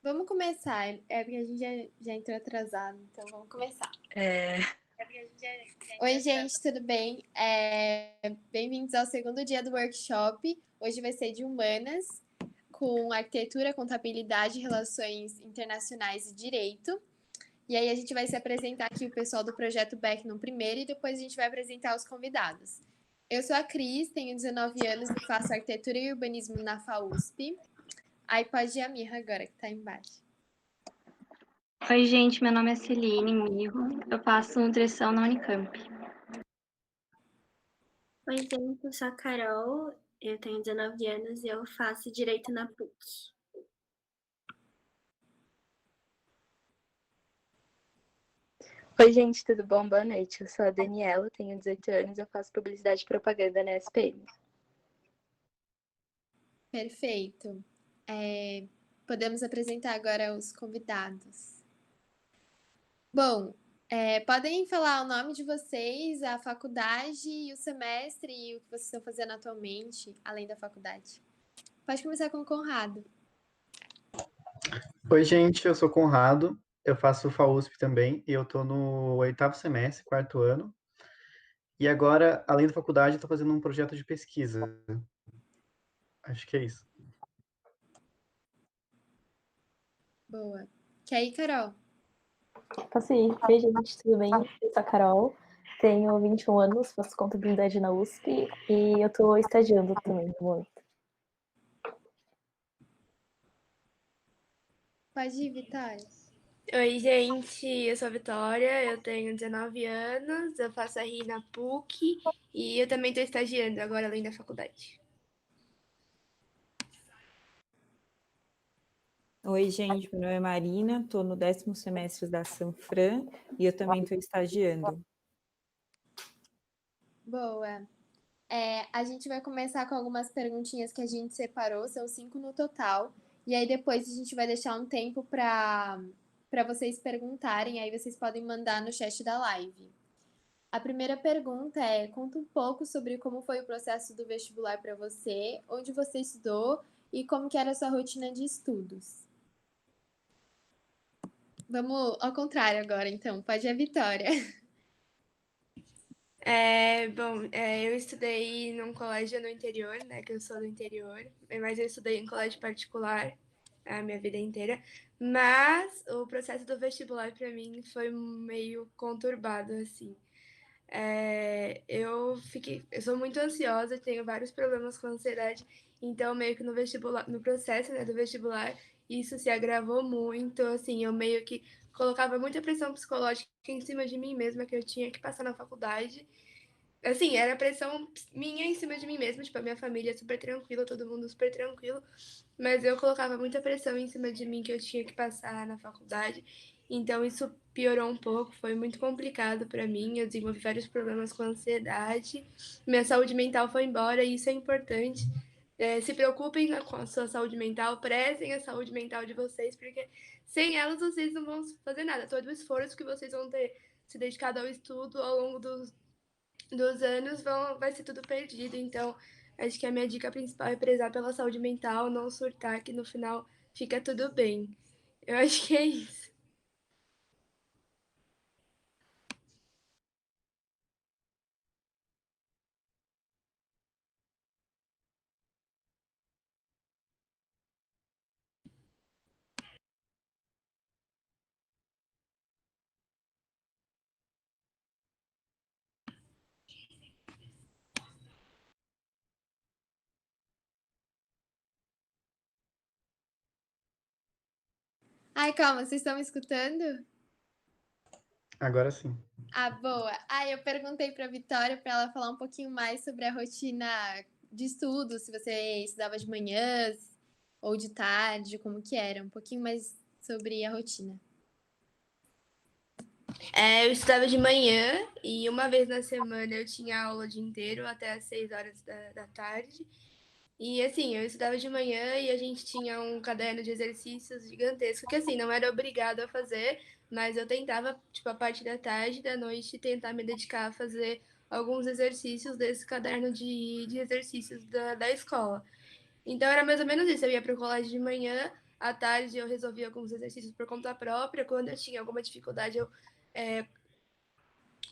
Vamos começar. É porque a gente já entrou atrasado, então vamos começar. Oi, gente, tudo bem? Bem-vindos ao segundo dia do workshop. Hoje vai ser de Humanas, com Arquitetura, Contabilidade, Relações Internacionais e Direito. E aí a gente vai se apresentar aqui o pessoal do Projeto Beck no primeiro e depois a gente vai apresentar os convidados. Eu sou a Cris, tenho 19 anos e faço Arquitetura e Urbanismo na FAUSP. Aí pode ir a Mirra agora, que tá embaixo. Oi, gente, meu nome é Celine Mirro, eu faço nutrição na Unicamp. Oi, gente, eu sou a Carol, eu tenho 19 anos e eu faço Direito na PUC. Oi, gente, tudo bom? Boa noite. Eu sou a Daniela, tenho 18 anos, eu faço publicidade e propaganda na SPM. Perfeito. Podemos apresentar agora os convidados. Bom, podem falar o nome de vocês, a faculdade e o semestre e o que vocês estão fazendo atualmente, além da faculdade. Pode começar com o Conrado. Oi, gente, eu sou Conrado, eu faço FAUSP também e eu tô no oitavo semestre, quarto ano. E agora, além da faculdade, eu tô fazendo um projeto de pesquisa. Acho que é isso. Boa. Quer ir, Carol? Posso ir? Oi, gente, tudo bem? Eu sou a Carol, tenho 21 anos, faço contabilidade na USP e eu tô estagiando também no momento. Pode ir, Vitória. Oi, gente, eu sou a Vitória, eu tenho 19 anos, eu faço RI na PUC e eu também estou estagiando agora além da faculdade. Oi, gente, meu nome é Marina, estou no 10º semestre da Sanfran e eu também estou estagiando. Boa. A gente vai começar com algumas perguntinhas que a gente separou, são 5 no total. E aí depois a gente vai deixar um tempo para vocês perguntarem, aí vocês podem mandar no chat da live. A primeira pergunta é: conta um pouco sobre como foi o processo do vestibular para você, onde você estudou e como que era a sua rotina de estudos. Vamos ao contrário agora, então. Pode ir a Vitória. Eu estudei num colégio no interior, né, que eu sou do interior, mas eu estudei em colégio particular a minha vida inteira, mas o processo do vestibular para mim foi meio conturbado, assim. Eu sou muito ansiosa, tenho vários problemas com ansiedade, então meio que no vestibular, no processo, né, do vestibular, isso se agravou muito, assim, eu meio que colocava muita pressão psicológica em cima de mim mesma, que eu tinha que passar na faculdade. Assim, era pressão minha em cima de mim mesma, tipo, a minha família é super tranquila, todo mundo super tranquilo, mas eu colocava muita pressão em cima de mim que eu tinha que passar na faculdade, então isso piorou um pouco, foi muito complicado para mim, eu desenvolvi vários problemas com ansiedade, minha saúde mental foi embora e isso é importante. Se preocupem com a sua saúde mental, prezem a saúde mental de vocês, porque sem elas vocês não vão fazer nada. Todo o esforço que vocês vão ter se dedicado ao estudo ao longo dos anos vai ser tudo perdido. Então, acho que a minha dica principal é prezar pela saúde mental, não surtar, que no final fica tudo bem. Eu acho que é isso. Ai, calma, vocês estão me escutando? Agora sim. Ah, boa. Eu perguntei para a Vitória para ela falar um pouquinho mais sobre a rotina de estudo, se você estudava de manhã ou de tarde, como que era, um pouquinho mais sobre a rotina. Eu estudava de manhã e uma vez na semana eu tinha aula o dia inteiro, até às 6 horas da tarde. E assim, eu estudava de manhã e a gente tinha um caderno de exercícios gigantesco, que assim, não era obrigado a fazer, mas eu tentava, tipo, a parte da tarde e da noite, tentar me dedicar a fazer alguns exercícios desse caderno de exercícios da escola. Então era mais ou menos isso, eu ia para o colégio de manhã, À tarde eu resolvia alguns exercícios por conta própria. Quando eu tinha alguma dificuldade, eu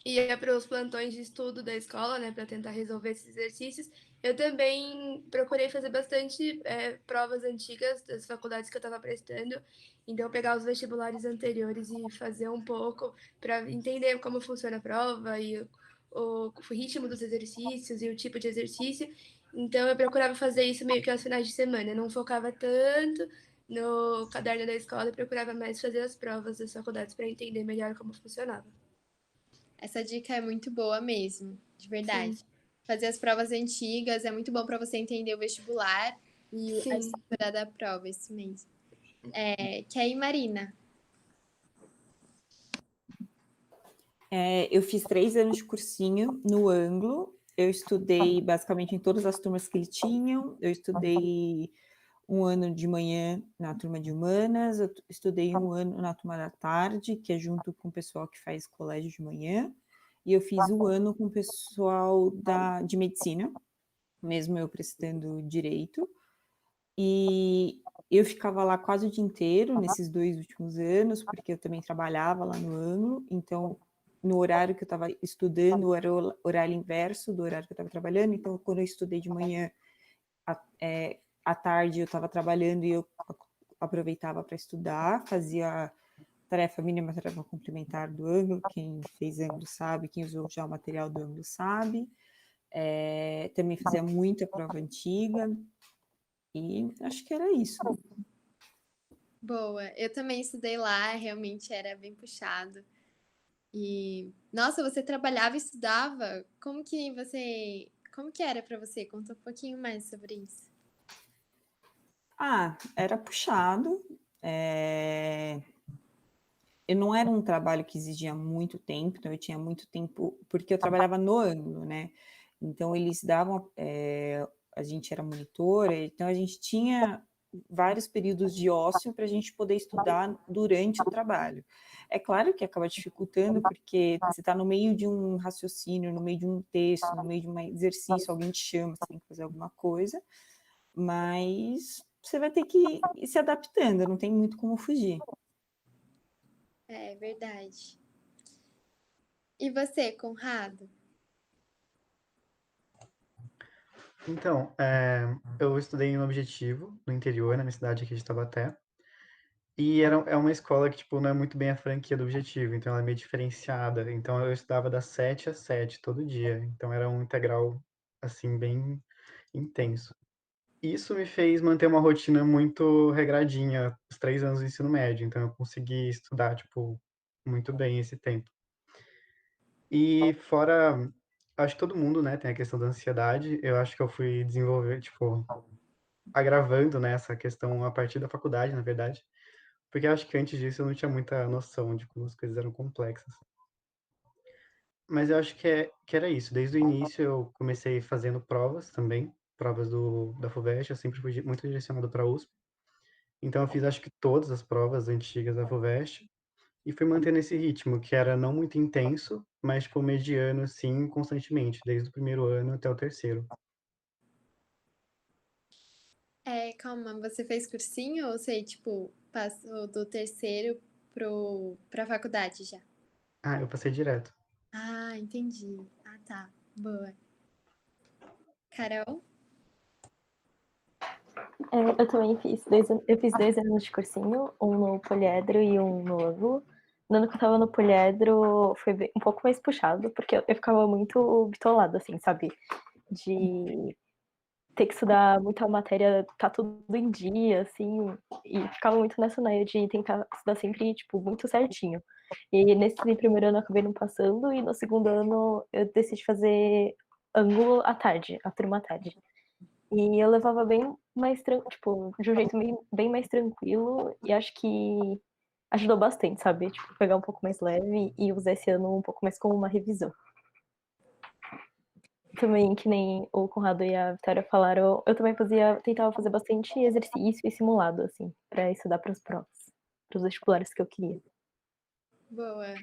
ia para os plantões de estudo da escola, né, para tentar resolver esses exercícios. Eu também procurei fazer bastante provas antigas das faculdades que eu estava prestando, então pegar os vestibulares anteriores e fazer um pouco para entender como funciona a prova e o ritmo dos exercícios e o tipo de exercício. Então eu procurava fazer isso meio que aos finais de semana, eu não focava tanto no caderno da escola e procurava mais fazer as provas das faculdades para entender melhor como funcionava. Essa dica é muito boa mesmo, de verdade. Sim. Fazer as provas antigas é muito bom para você entender o vestibular e a Sim. estrutura da prova, isso mesmo. Que aí, Marina? Eu fiz 3 anos de cursinho no Anglo. Eu estudei basicamente em todas as turmas que eles tinham. Eu estudei um ano de manhã na turma de humanas, eu estudei um ano na turma da tarde, que é junto com o pessoal que faz colégio de manhã, e eu fiz um ano com o pessoal de medicina, mesmo eu prestando direito, e eu ficava lá quase o dia inteiro nesses 2 últimos anos, porque eu também trabalhava lá no Anglo, então no horário que eu estava estudando, era o horário inverso do horário que eu estava trabalhando, então quando eu estudei de manhã, à tarde eu estava trabalhando e eu aproveitava para estudar, fazia tarefa mínima, tarefa complementar do Anglo, quem fez Anglo sabe, quem usou já o material do Anglo sabe, também fazia muita prova antiga, e acho que era isso. Boa. Eu também estudei lá, realmente era bem puxado. E, nossa, você trabalhava e estudava? Como que era para você? Conta um pouquinho mais sobre isso. Era puxado, eu não era um trabalho que exigia muito tempo, então eu tinha muito tempo, porque eu trabalhava no Anglo, né? Então eles davam, a gente era monitora, então a gente tinha vários períodos de ócio para a gente poder estudar durante o trabalho. É claro que acaba dificultando, porque você está no meio de um raciocínio, no meio de um texto, no meio de um exercício, alguém te chama, você tem que fazer alguma coisa, mas você vai ter que ir se adaptando, não tem muito como fugir. É verdade. E você, Conrado? Então, eu estudei no Objetivo, no interior, na minha cidade aqui de Taubaté. E é uma escola que, tipo, não é muito bem a franquia do Objetivo, então ela é meio diferenciada. Então eu estudava das 7 às 7 todo dia. Então era um integral, assim, bem intenso. Isso me fez manter uma rotina muito regradinha os 3 anos do ensino médio. Então eu consegui estudar, tipo, muito bem esse tempo. E fora, acho que todo mundo, né, tem a questão da ansiedade. Eu acho que eu fui desenvolver, tipo, agravando, né, essa questão a partir da faculdade, na verdade. Porque eu acho que antes disso eu não tinha muita noção de como as coisas eram complexas. Mas eu acho que era isso. Desde o início eu comecei fazendo provas também, provas da FUVEST, eu sempre fui muito direcionado para a USP. Então eu fiz acho que todas as provas antigas da FUVEST e fui mantendo esse ritmo, que era não muito intenso, mas tipo mediano assim, constantemente, desde o primeiro ano até o terceiro. Calma, você fez cursinho ou você, tipo, passou do terceiro pra faculdade já? Ah, eu passei direto. Ah, entendi. Ah, tá. Boa. Carol? Eu também fiz 2 anos de cursinho, um no Poliedro e um no Anglo. No ano que eu tava no Poliedro foi um pouco mais puxado, porque eu ficava muito bitolada, assim, sabe? De ter que estudar muita matéria, tá tudo em dia, assim, e ficava muito nessa noia de tentar estudar sempre, tipo, muito certinho. E nesse primeiro ano eu acabei não passando, e no segundo ano eu decidi fazer ângulo à tarde, a turma à tarde. E eu levava bem mais, tipo, de um jeito bem mais tranquilo, e acho que ajudou bastante, sabe? Tipo, pegar um pouco mais leve e usar esse ano um pouco mais como uma revisão. Também, que nem o Conrado e a Vitória falaram, eu também tentava fazer bastante exercício e simulado, assim, pra estudar pras provas, pros vestibulares que eu queria. Boa.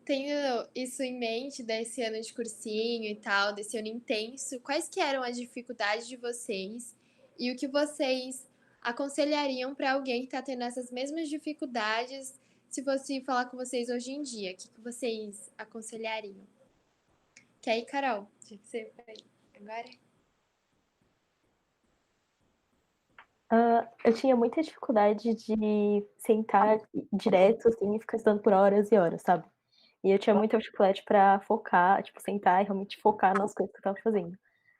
Tendo isso em mente desse ano de cursinho e tal, desse ano intenso, quais que eram as dificuldades de vocês e o que vocês aconselhariam para alguém que está tendo essas mesmas dificuldades se fosse falar com vocês hoje em dia? O que vocês aconselhariam? Que aí, Carol, já que você foi agora? Eu tinha muita dificuldade de sentar direto, assim, e ficar estudando por horas e horas, sabe? E eu tinha muita dificuldade para focar, tipo, sentar e realmente focar nas coisas que eu estava fazendo.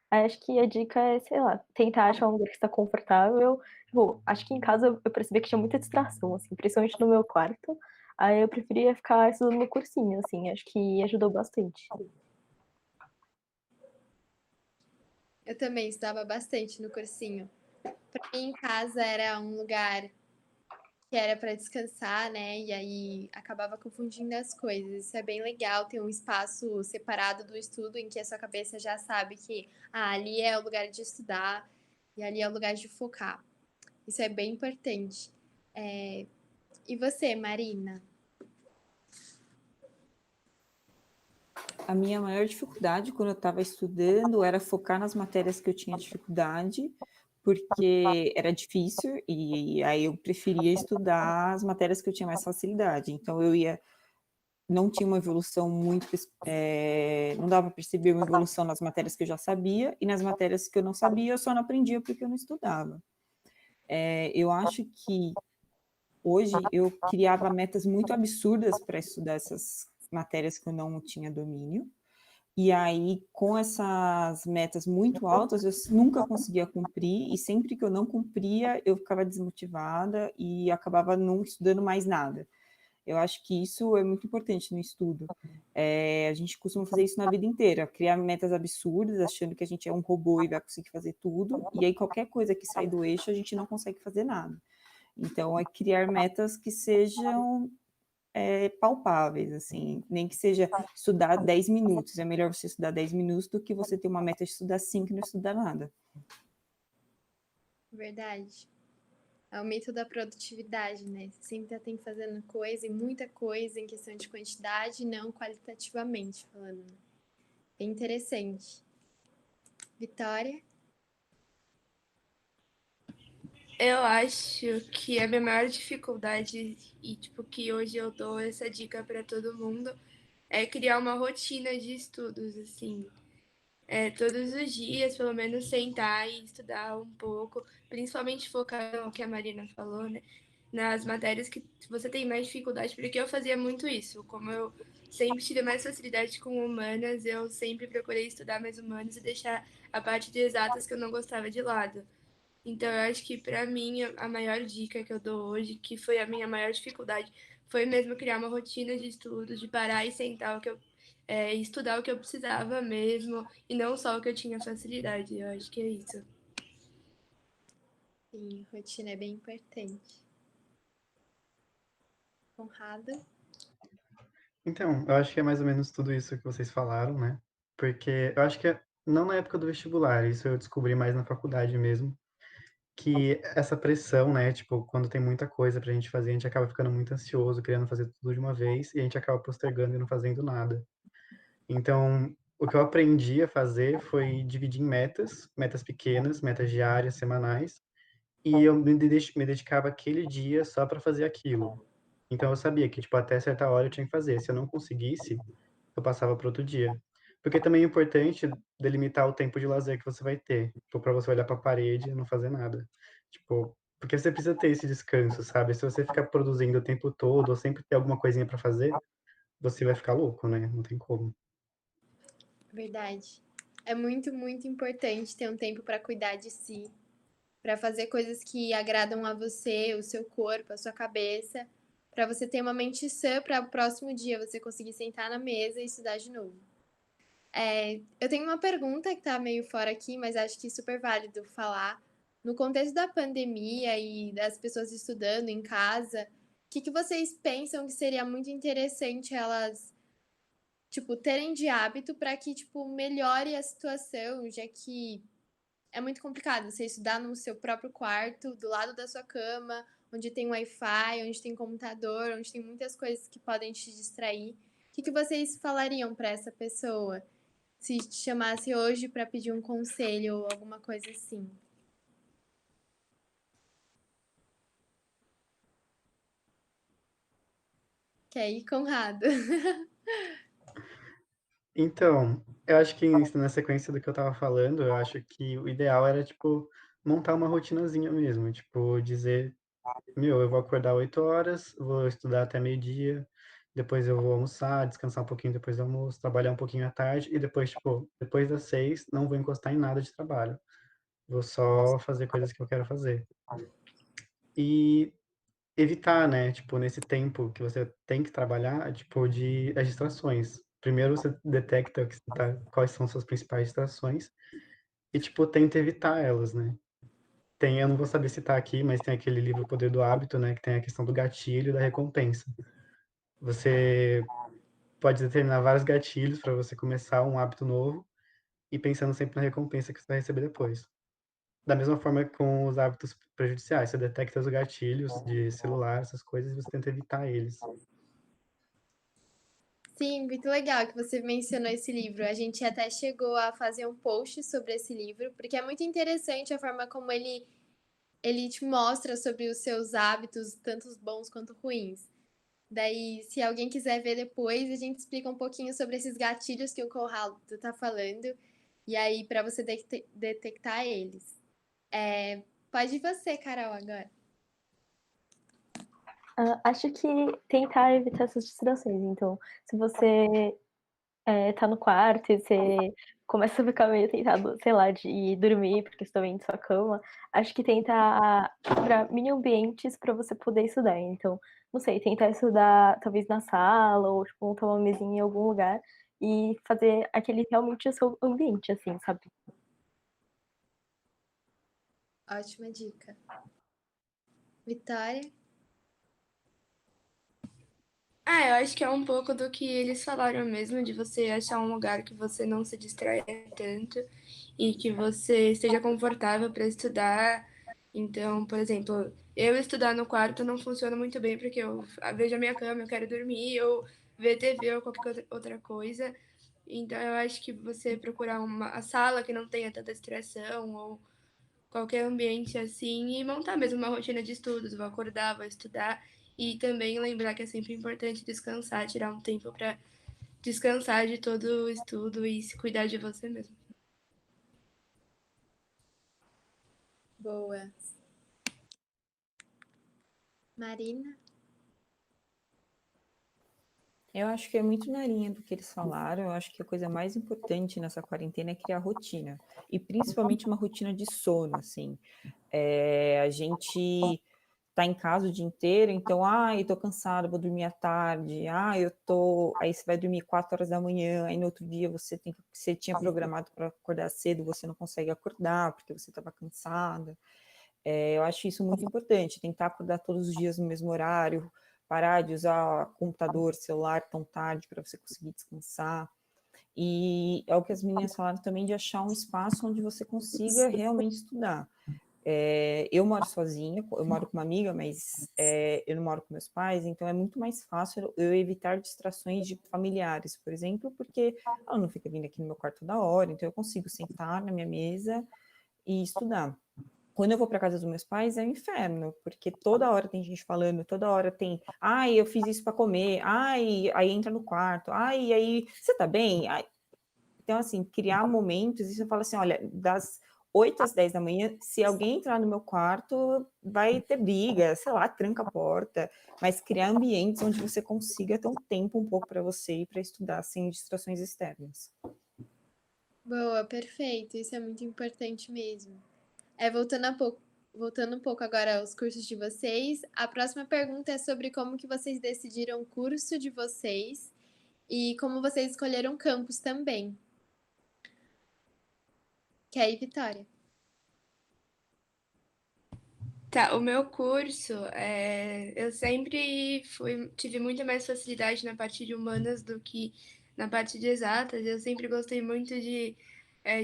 Aí acho que a dica é, sei lá, tentar achar um lugar que está confortável. Tipo, acho que em casa eu percebi que tinha muita distração, assim, principalmente no meu quarto. Aí eu preferia ficar estudando no cursinho, assim, acho que ajudou bastante. Eu também estudava bastante no cursinho. Para mim, em casa era um lugar que era para descansar, né? E aí acabava confundindo as coisas. Isso é bem legal, ter um espaço separado do estudo em que a sua cabeça já sabe que ali é o lugar de estudar e ali é o lugar de focar. Isso é bem importante. E você, Marina? A minha maior dificuldade quando eu estava estudando era focar nas matérias que eu tinha dificuldade, porque era difícil e aí eu preferia estudar as matérias que eu tinha mais facilidade. Então não tinha uma evolução muito, não dava para perceber uma evolução nas matérias que eu já sabia, e nas matérias que eu não sabia, eu só não aprendia porque eu não estudava. Eu acho que hoje eu criava metas muito absurdas para estudar essas matérias que eu não tinha domínio, e aí, com essas metas muito altas, eu nunca conseguia cumprir, e sempre que eu não cumpria, eu ficava desmotivada e acabava não estudando mais nada. Eu acho que isso é muito importante no estudo. A gente costuma fazer isso na vida inteira, criar metas absurdas, achando que a gente é um robô e vai conseguir fazer tudo, e aí qualquer coisa que sai do eixo, a gente não consegue fazer nada. Então, é criar metas que sejam palpáveis, assim, nem que seja estudar 10 minutos. É melhor você estudar 10 minutos do que você ter uma meta de estudar 5 e não estudar nada. Verdade. É o mito da produtividade, né? Você sempre tem que fazendo coisa e muita coisa em questão de quantidade, não qualitativamente falando. Bem interessante. Vitória? Eu acho que a minha maior dificuldade, e tipo, que hoje eu dou essa dica para todo mundo, é criar uma rotina de estudos, assim. Todos os dias, pelo menos, sentar e estudar um pouco, principalmente focar no que a Marina falou, né? Nas matérias que você tem mais dificuldade, porque eu fazia muito isso. Como eu sempre tive mais facilidade com humanas, eu sempre procurei estudar mais humanas e deixar a parte de exatas que eu não gostava de lado. Então, eu acho que para mim a maior dica que eu dou hoje, que foi a minha maior dificuldade, foi mesmo criar uma rotina de estudos, de parar e sentar estudar o que eu precisava mesmo e não só o que eu tinha facilidade. Eu acho que é isso. Sim, rotina é bem importante. Conrado? Então, eu acho que é mais ou menos tudo isso que vocês falaram, né? Porque eu acho que não na época do vestibular, isso eu descobri mais na faculdade mesmo, que essa pressão, né? Tipo, quando tem muita coisa pra gente fazer, a gente acaba ficando muito ansioso, querendo fazer tudo de uma vez, e a gente acaba postergando e não fazendo nada. Então, o que eu aprendi a fazer foi dividir em metas pequenas, metas diárias, semanais, e eu me dedicava aquele dia só para fazer aquilo. Então eu sabia que, tipo, até certa hora eu tinha que fazer. Se eu não conseguisse, eu passava para outro dia. Porque também é importante delimitar o tempo de lazer que você vai ter. Tipo, para você olhar para a parede e não fazer nada. Tipo, porque você precisa ter esse descanso, sabe? Se você ficar produzindo o tempo todo, ou sempre ter alguma coisinha para fazer, você vai ficar louco, né? Não tem como. Verdade. É muito, muito importante ter um tempo para cuidar de si, para fazer coisas que agradam a você, o seu corpo, a sua cabeça, para você ter uma mente sã para o próximo dia você conseguir sentar na mesa e estudar de novo. Eu tenho uma pergunta que tá meio fora aqui, mas acho que é super válido falar. No contexto da pandemia e das pessoas estudando em casa, o que vocês pensam que seria muito interessante elas, tipo, terem de hábito para que, tipo, melhore a situação, já que é muito complicado você estudar no seu próprio quarto, do lado da sua cama, onde tem Wi-Fi, onde tem computador, onde tem muitas coisas que podem te distrair. O que vocês falariam para essa pessoa se te chamasse hoje para pedir um conselho ou alguma coisa assim? Quer ir, Conrado? Então, eu acho que na sequência do que eu tava falando, eu acho que o ideal era, tipo, montar uma rotinazinha mesmo. Tipo, dizer, meu, eu vou acordar 8 horas, vou estudar até meio-dia, depois eu vou almoçar, descansar um pouquinho depois do almoço, trabalhar um pouquinho à tarde, e depois, tipo, depois das 6, não vou encostar em nada de trabalho. Vou só fazer coisas que eu quero fazer. E evitar, né, tipo, nesse tempo que você tem que trabalhar, tipo, de as distrações. Primeiro você detecta que você quais são suas principais distrações e, tipo, tenta evitar elas, né. Tem, eu não vou saber citar aqui, mas tem aquele livro O Poder do Hábito, né, que tem a questão do gatilho e da recompensa. Você pode determinar vários gatilhos para você começar um hábito novo e pensando sempre na recompensa que você vai receber depois. Da mesma forma com os hábitos prejudiciais, você detecta os gatilhos de celular, essas coisas, e você tenta evitar eles. Sim, muito legal que você mencionou esse livro. A gente até chegou a fazer um post sobre esse livro, porque é muito interessante a forma como ele te mostra sobre os seus hábitos, tanto os bons quanto ruins. Daí, se alguém quiser ver depois, a gente explica um pouquinho sobre esses gatilhos que o Conrado tá falando, e aí para você detectar eles. Pode ir você, Carol, agora. Acho que tentar evitar essas distrações. Então, se você tá no quarto e você começa a ficar meio tentado, sei lá, de ir dormir porque você tá em sua cama, acho que tentar procurar mini ambientes para você poder estudar. Então, não sei, tentar estudar talvez na sala ou tipo, montar uma mesinha em algum lugar e fazer aquele realmente o seu ambiente, assim, sabe? Ótima dica. Vitória? Eu acho que é um pouco do que eles falaram mesmo, de você achar um lugar que você não se distraia tanto e que você esteja confortável para estudar. Então, por exemplo, eu estudar no quarto não funciona muito bem porque eu vejo a minha cama, eu quero dormir, ou ver TV ou qualquer outra coisa. Então, eu acho que você procurar a sala que não tenha tanta distração ou qualquer ambiente assim e montar mesmo uma rotina de estudos, vou acordar, vou estudar e também lembrar que é sempre importante descansar, tirar um tempo para descansar de todo o estudo e se cuidar de você mesmo. Boa. Marina? Eu acho que é muito na linha do que eles falaram. Eu acho que a coisa mais importante nessa quarentena é criar rotina. E principalmente uma rotina de sono, assim. A gente tá em casa o dia inteiro, então, eu tô cansado, vou dormir à tarde. Aí você vai dormir 4 horas da manhã, aí no outro dia você tinha programado para acordar cedo, você não consegue acordar porque você estava cansada. Eu acho isso muito importante, tentar acordar todos os dias no mesmo horário, parar de usar computador, celular tão tarde para você conseguir descansar. E é o que as meninas falaram também, de achar um espaço onde você consiga realmente estudar. Eu moro sozinha, eu moro com uma amiga, mas eu não moro com meus pais, então é muito mais fácil eu evitar distrações de familiares, por exemplo, porque ela não fica vindo aqui no meu quarto toda hora, então eu consigo sentar na minha mesa e estudar. Quando eu vou para casa dos meus pais é um inferno, porque toda hora tem gente falando, toda hora tem, eu fiz isso para comer, aí entra no quarto, aí você tá bem? Então, assim, criar momentos, e você fala assim, olha, das 8 às 10 da manhã, se alguém entrar no meu quarto, vai ter briga, sei lá, tranca a porta, mas criar ambientes onde você consiga ter um tempo um pouco para você e para estudar sem distrações externas. Boa, perfeito. Isso é muito importante mesmo. Voltando um pouco agora aos cursos de vocês, a próxima pergunta é sobre como que vocês decidiram o curso de vocês e como vocês escolheram campus também. Quer ir, Vitória? Tá, o meu curso, eu sempre tive muito mais facilidade na parte de humanas do que na parte de exatas. Eu sempre gostei muito de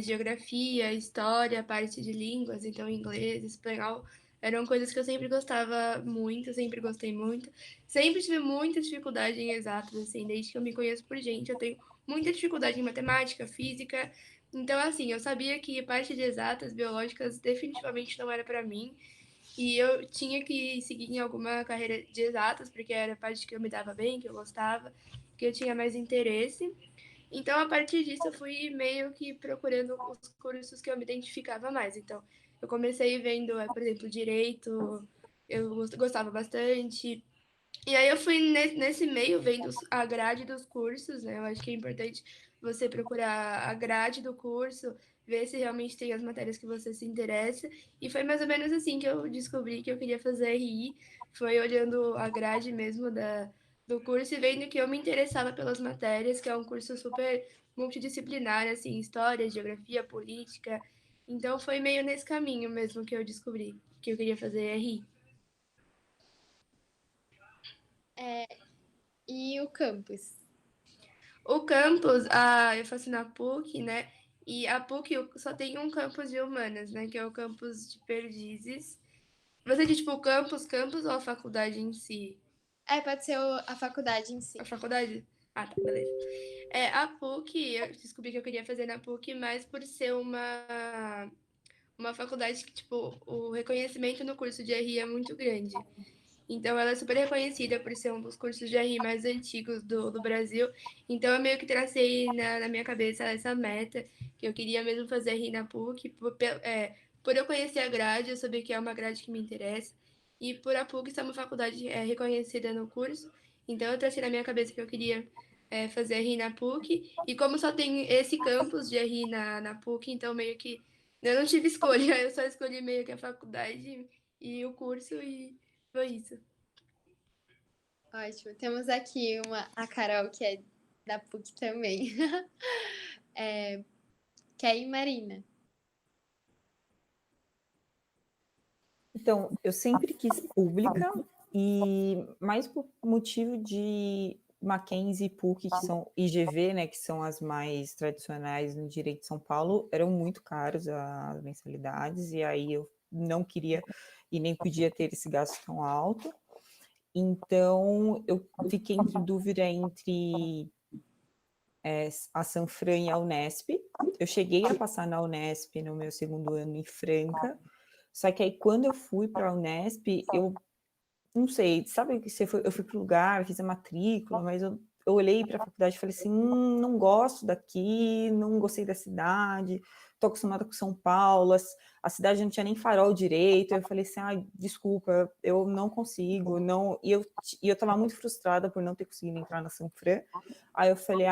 geografia, história, parte de línguas, então inglês, espanhol, eram coisas que eu sempre gostava muito, sempre gostei muito. Sempre tive muita dificuldade em exatas, assim, desde que eu me conheço por gente, eu tenho muita dificuldade em matemática, física. Então, assim, eu sabia que parte de exatas, biológicas, definitivamente não era para mim. e eu tinha que seguir em alguma carreira de exatas, porque era a parte que eu me dava bem, que eu gostava, que eu tinha mais interesse. Então, a partir disso, eu fui meio que procurando os cursos que eu me identificava mais. Então, eu comecei vendo, por exemplo, direito, eu gostava bastante. E aí eu fui nesse meio vendo a grade dos cursos, né? Eu acho que é importante você procurar a grade do curso, ver se realmente tem as matérias que você se interessa. E foi mais ou menos assim que eu descobri que eu queria fazer RI. Foi olhando a grade mesmo do curso e vendo que eu me interessava pelas matérias, que é um curso super multidisciplinar, assim, história, geografia, política. Então foi meio nesse caminho mesmo que eu descobri que eu queria fazer RI. E o campus? O campus, eu faço na PUC, né? E a PUC só tem um campus de humanas, né? Que é o campus de Perdizes. Você diz, tipo, campus ou a faculdade em si? Pode ser a faculdade em si. A faculdade? Ah, tá, beleza. A PUC, eu descobri que eu queria fazer na PUC, mas por ser uma faculdade que, tipo, o reconhecimento no curso de RI é muito grande. Então, ela é super reconhecida por ser um dos cursos de RI mais antigos do Brasil. Então, eu meio que tracei na minha cabeça essa meta, que eu queria mesmo fazer RI na PUC, por eu conhecer a grade, eu saber que é uma grade que me interessa, e por a PUC ser uma faculdade reconhecida no curso. Então, eu tracei na minha cabeça que eu queria fazer RI na PUC, e como só tem esse campus de RI na PUC, então meio que eu não tive escolha, eu só escolhi meio que a faculdade e o curso, e foi isso. Ótimo. Temos aqui a Carol, que é da PUC também. Que é em Marina. Então, eu sempre quis pública, e mais por motivo de Mackenzie e PUC, que são IGV, né, que são as mais tradicionais no direito de São Paulo, eram muito caros as mensalidades, e aí eu não queria e nem podia ter esse gasto tão alto. Então, eu fiquei entre dúvida entre a Sanfran e a Unesp. Eu cheguei a passar na Unesp no meu segundo ano em Franca, só que aí quando eu fui para a Unesp, eu não sei, sabe que eu fui para o lugar, fiz a matrícula, mas eu olhei para a faculdade e falei assim, não gosto daqui, não gostei da cidade, estou acostumada com São Paulo, a cidade não tinha nem farol direito, eu falei assim, desculpa, eu não consigo, não, e eu estava muito frustrada por não ter conseguido entrar na Sanfran, aí eu falei,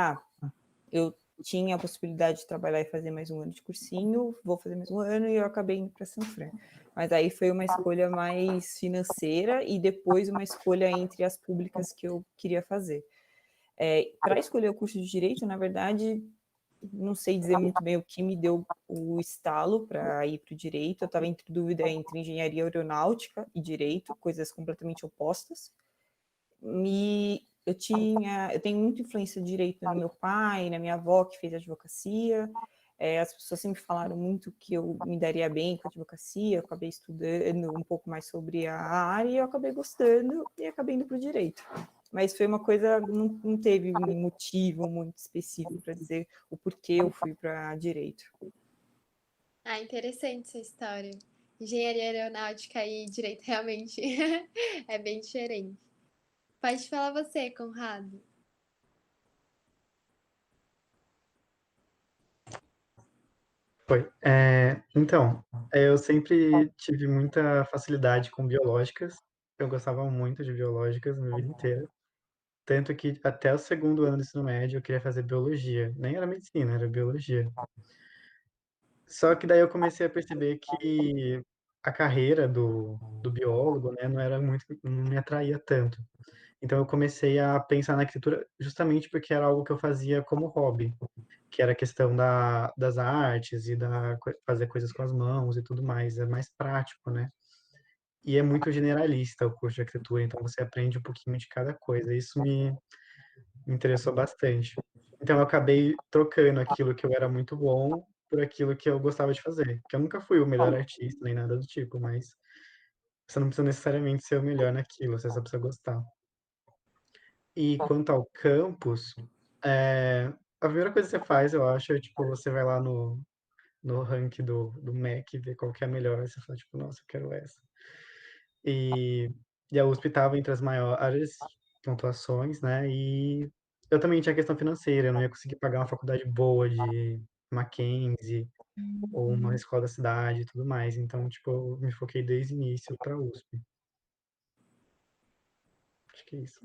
eu tinha a possibilidade de trabalhar e fazer mais um ano de cursinho, vou fazer mais um ano, e eu acabei indo para Sanfran. Mas aí foi uma escolha mais financeira e depois uma escolha entre as públicas que eu queria fazer. Para escolher o curso de Direito, na verdade, não sei dizer muito bem o que me deu o estalo para ir para o Direito. Eu estava entre dúvida entre Engenharia Aeronáutica e Direito, coisas completamente opostas. E eu tenho muita influência de direito no meu pai, na minha avó, que fez advocacia. As pessoas sempre falaram muito que eu me daria bem com a advocacia, eu acabei estudando um pouco mais sobre a área, e eu acabei gostando e acabei indo para o direito. Mas foi uma coisa, não teve um motivo muito específico para dizer o porquê eu fui para direito. Interessante essa história. Engenharia aeronáutica e direito realmente é bem diferente. Pode falar você, Conrado. Foi. Então, eu sempre tive muita facilidade com biológicas. Eu gostava muito de biológicas na minha vida inteira. Tanto que até o segundo ano do ensino médio eu queria fazer biologia. Nem era medicina, era biologia. Só que daí eu comecei a perceber que a carreira do biólogo, né, não me atraía tanto. Então eu comecei a pensar na arquitetura justamente porque era algo que eu fazia como hobby, que era a questão das artes e fazer coisas com as mãos e tudo mais. É mais prático, né? E é muito generalista o curso de arquitetura, então você aprende um pouquinho de cada coisa. Isso me interessou bastante. Então eu acabei trocando aquilo que eu era muito bom por aquilo que eu gostava de fazer. Que eu nunca fui o melhor artista nem nada do tipo, mas você não precisa necessariamente ser o melhor naquilo, você só precisa gostar. E quanto ao campus, a primeira coisa que você faz, eu acho, é tipo, você vai lá no ranking do MEC, ver qual que é a melhor, e você fala, tipo, nossa, eu quero essa. E, e a USP estava entre as maiores pontuações, né? E eu também tinha questão financeira, eu não ia conseguir pagar uma faculdade boa de Mackenzie ou uma escola da cidade e tudo mais. Então, tipo, eu me foquei desde o início para a USP. Acho que é isso.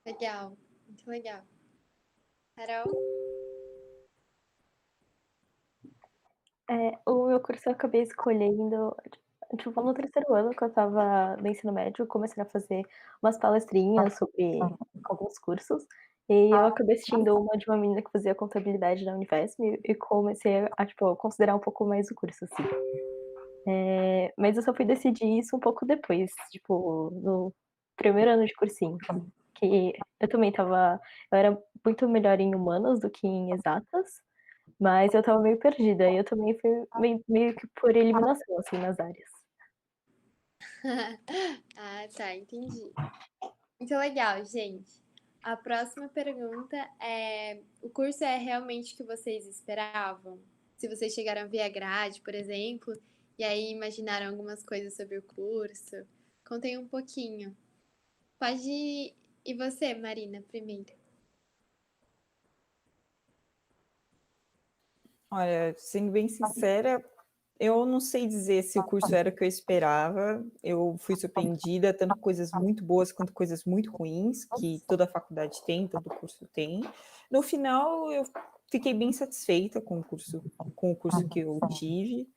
Legal, muito legal. Carol? O meu curso eu acabei escolhendo, tipo, no terceiro ano que eu estava no ensino médio, comecei a fazer umas palestrinhas sobre alguns cursos, e eu acabei assistindo uma de uma menina que fazia contabilidade na Unifesp e comecei a, tipo, considerar um pouco mais o curso, assim. Mas eu só fui decidir isso um pouco depois, tipo, no primeiro ano de cursinho, que eu era muito melhor em humanas do que em exatas, mas eu estava meio perdida, e eu também fui meio que por eliminação, assim, nas áreas. Ah, tá, entendi. Muito legal, gente. A próxima pergunta é: o curso é realmente o que vocês esperavam? Se vocês chegaram a ver a grade, por exemplo, e aí imaginaram algumas coisas sobre o curso, contem um pouquinho. Pode ir. E você, Marina, primeiro? Olha, sendo bem sincera, eu não sei dizer se o curso era o que eu esperava. Eu fui surpreendida, tanto coisas muito boas quanto coisas muito ruins, que toda faculdade tem, todo curso tem. No final, eu fiquei bem satisfeita com o curso que eu tive.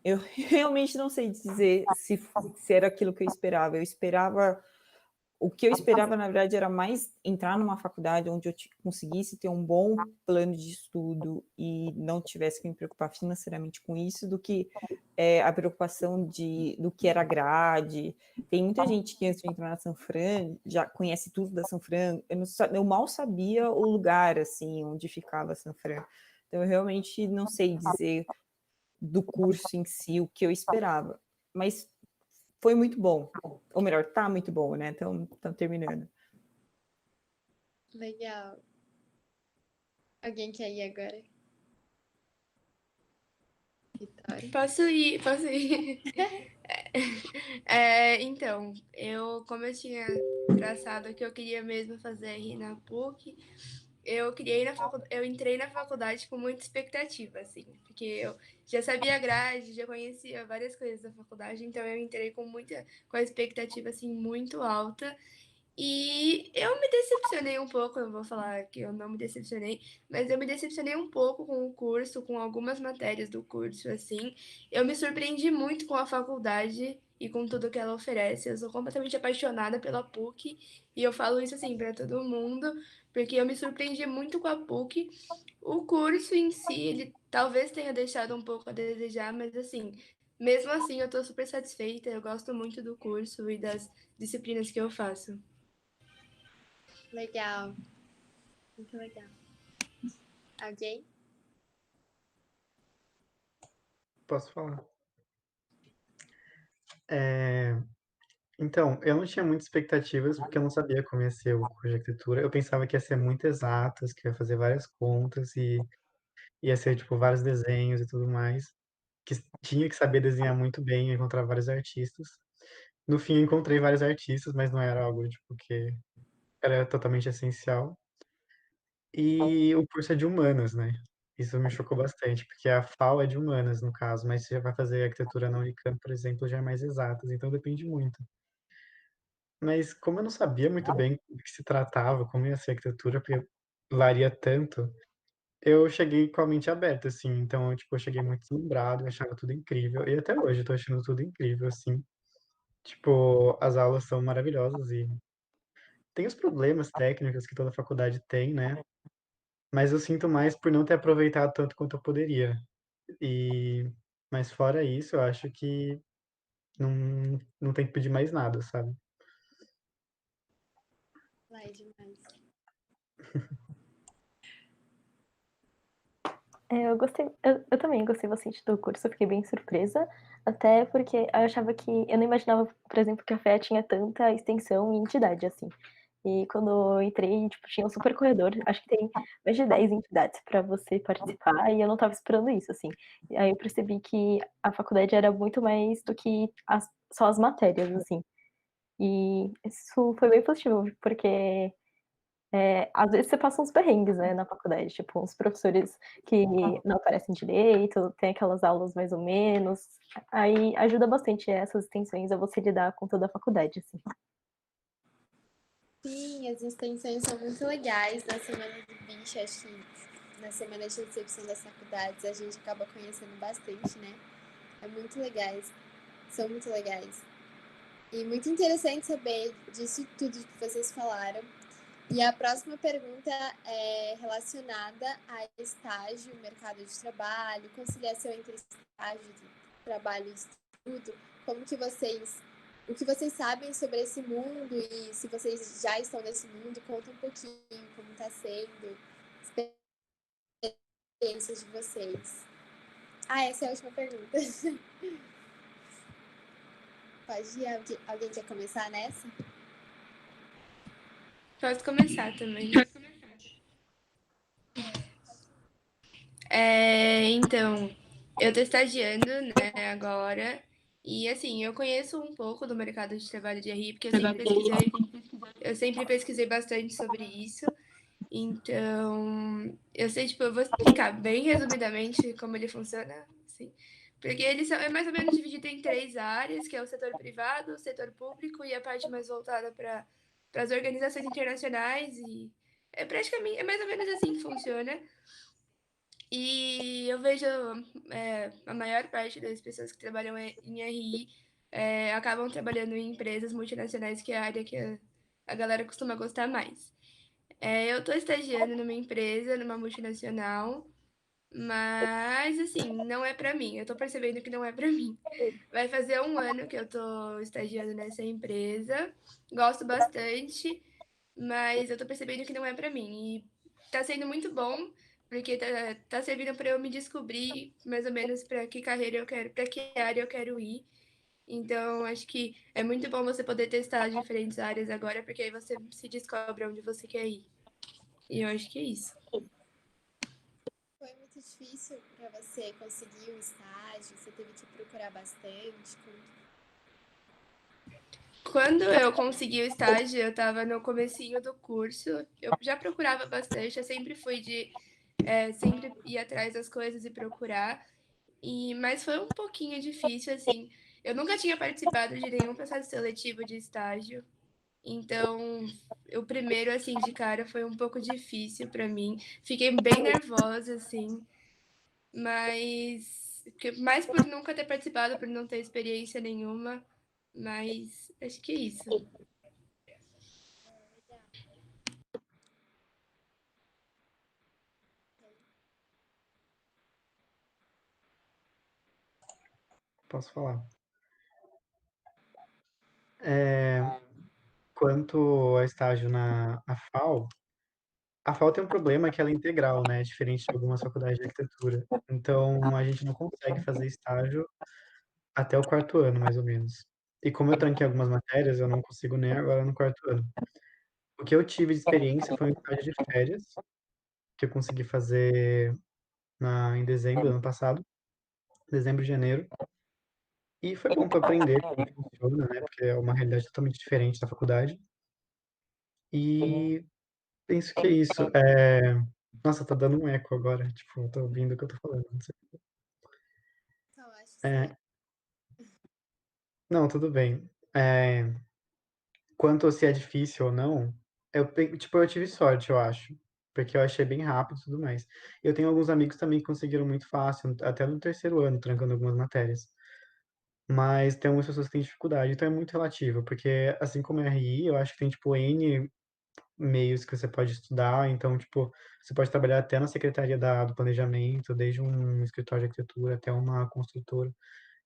Eu realmente não sei dizer se era aquilo que eu esperava. O que eu esperava, na verdade, era mais entrar numa faculdade onde eu conseguisse ter um bom plano de estudo e não tivesse que me preocupar financeiramente com isso, do que a preocupação do que era grade. Tem muita gente que antes de entrar na Sanfran já conhece tudo da Sanfran. Eu mal sabia o lugar, assim, onde ficava a Sanfran. Então, eu realmente não sei dizer do curso em si o que eu esperava. Mas foi muito bom. Ou melhor, tá muito bom, né? Então, terminando. Legal. Alguém quer ir agora? Vitória? Posso ir. Então, como eu tinha traçado que eu queria mesmo fazer RI na PUC, eu entrei na faculdade com muita expectativa, assim, porque eu já sabia a grade, já conhecia várias coisas da faculdade, então eu entrei com a expectativa, assim, muito alta. E eu me decepcionei um pouco, não vou falar que eu não me decepcionei, mas eu me decepcionei um pouco com o curso, com algumas matérias do curso, assim. Eu me surpreendi muito com a faculdade e com tudo que ela oferece. Eu sou completamente apaixonada pela PUC e eu falo isso, assim, para todo mundo, porque eu me surpreendi muito com a PUC. O curso em si, ele talvez tenha deixado um pouco a desejar, mas, assim, mesmo assim, eu tô super satisfeita. Eu gosto muito do curso e das disciplinas que eu faço. Legal. Muito legal. Alguém? Posso falar? Então, eu não tinha muitas expectativas, porque eu não sabia como ia ser o curso de arquitetura. Eu pensava que ia ser muito exatas, que ia fazer várias contas e ia ser, tipo, vários desenhos e tudo mais. Que tinha que saber desenhar muito bem, encontrar vários artistas. No fim, eu encontrei vários artistas, mas não era algo, tipo, que era totalmente essencial. E o curso é de humanas, né? Isso me chocou bastante, porque a FAU é de humanas, no caso, mas você já vai fazer arquitetura na Unicamp, por exemplo, já é mais exatas, então depende muito. Mas como eu não sabia muito bem do que se tratava, como ia ser a arquitetura, porque varia tanto, eu cheguei com a mente aberta, assim. Então, tipo, eu cheguei muito deslumbrado, eu achava tudo incrível. E até hoje eu tô achando tudo incrível, assim. Tipo, as aulas são maravilhosas e tem os problemas técnicos que toda faculdade tem, né? Mas eu sinto mais por não ter aproveitado tanto quanto eu poderia. E mas fora isso, eu acho que não tem que pedir mais nada, sabe? Lá é demais. Eu também gostei bastante do curso, eu fiquei bem surpresa, até porque eu achava que, eu não imaginava, por exemplo, que a FEA tinha tanta extensão e entidade, assim. E quando eu entrei, tipo, tinha um super corredor, acho que tem mais de 10 entidades para você participar, e eu não estava esperando isso, assim. E aí eu percebi que a faculdade era muito mais do que só as matérias, assim. E isso foi bem positivo, porque às vezes você passa uns perrengues, né, na faculdade, tipo, uns professores que não aparecem direito, tem aquelas aulas mais ou menos. Aí ajuda bastante essas extensões a você lidar com toda a faculdade, assim. Sim, as extensões são muito legais. Na semana do bicho, acho que na semana de recepção das faculdades a gente acaba conhecendo bastante, né? É muito legais, são muito legais. E muito interessante saber disso tudo que vocês falaram. E a próxima pergunta é relacionada a estágio, mercado de trabalho, conciliação entre estágio, trabalho e estudo. Como que vocês, o que vocês sabem sobre esse mundo e se vocês já estão nesse mundo, conta um pouquinho como está sendo, experiências de vocês. Ah, essa é a última pergunta. Pode ir? Alguém quer começar nessa? Posso começar também. Então, eu tô estagiando, né, agora. E assim, eu conheço um pouco do mercado de trabalho de RI, porque eu sempre pesquisei bastante sobre isso. Então, eu sei, tipo, eu vou explicar bem resumidamente como ele funciona, assim. Porque é mais ou menos dividido em 3 áreas, que é o setor privado, o setor público e a parte mais voltada para as organizações internacionais. E é mais ou menos assim que funciona. E eu vejo a maior parte das pessoas que trabalham em RI acabam trabalhando em empresas multinacionais, que é a área que a galera costuma gostar mais. Eu estou estagiando numa empresa, numa multinacional, mas assim, não é para mim. Eu estou percebendo que não é para mim. Vai fazer 1 ano que eu estou estagiando nessa empresa. Gosto bastante, mas eu estou percebendo que não é para mim. E está sendo muito bom, porque tá servindo para eu me descobrir mais ou menos para que carreira eu quero, para que área eu quero ir. Então, acho que é muito bom você poder testar diferentes áreas agora, porque aí você se descobre onde você quer ir. E eu acho que é isso. Foi muito difícil para você conseguir um estágio? Você teve que procurar bastante? Quando eu consegui o estágio, eu estava no comecinho do curso. Eu já procurava bastante, eu sempre fui de sempre ir atrás das coisas e procurar. Mas foi um pouquinho difícil, assim. Eu nunca tinha participado de nenhum processo seletivo de estágio. Então, o primeiro, assim, de cara foi um pouco difícil para mim. Fiquei bem nervosa, assim. Mais por nunca ter participado, por não ter experiência nenhuma. Mas acho que é isso. Posso falar? Quanto ao estágio na FAO, a FAO tem um problema que ela é integral, né? Diferente de algumas faculdades de arquitetura. Então, a gente não consegue fazer estágio até o 4º ano, mais ou menos. E como eu tranquei algumas matérias, eu não consigo nem agora no 4º ano. O que eu tive de experiência foi um estágio de férias, que eu consegui fazer em dezembro do ano passado, dezembro, janeiro. E foi bom para aprender como funciona, né? Porque é uma realidade totalmente diferente da faculdade. E penso que é isso. Nossa, tá dando um eco agora. Tipo, eu tô ouvindo o que eu tô falando. Não sei. Então, acho que sim. Não, tudo bem. Quanto se é difícil ou não, eu tive sorte, eu acho. Porque eu achei bem rápido e tudo mais. Eu tenho alguns amigos também que conseguiram muito fácil, até no 3º ano, trancando algumas matérias. Mas tem algumas pessoas que têm dificuldade, então é muito relativo, porque assim como a RI, eu acho que tem, tipo, N meios que você pode estudar, então, tipo, você pode trabalhar até na secretaria do planejamento, desde um escritório de arquitetura até uma construtora.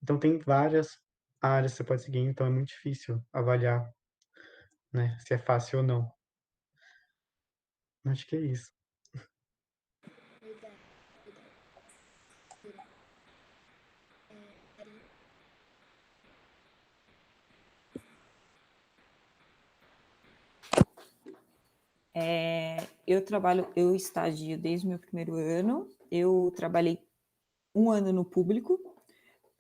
Então, tem várias áreas que você pode seguir, então é muito difícil avaliar, né, se é fácil ou não. Acho que é isso. Verdade, verdade. Eu estagio desde o meu primeiro ano, eu trabalhei 1 ano no público,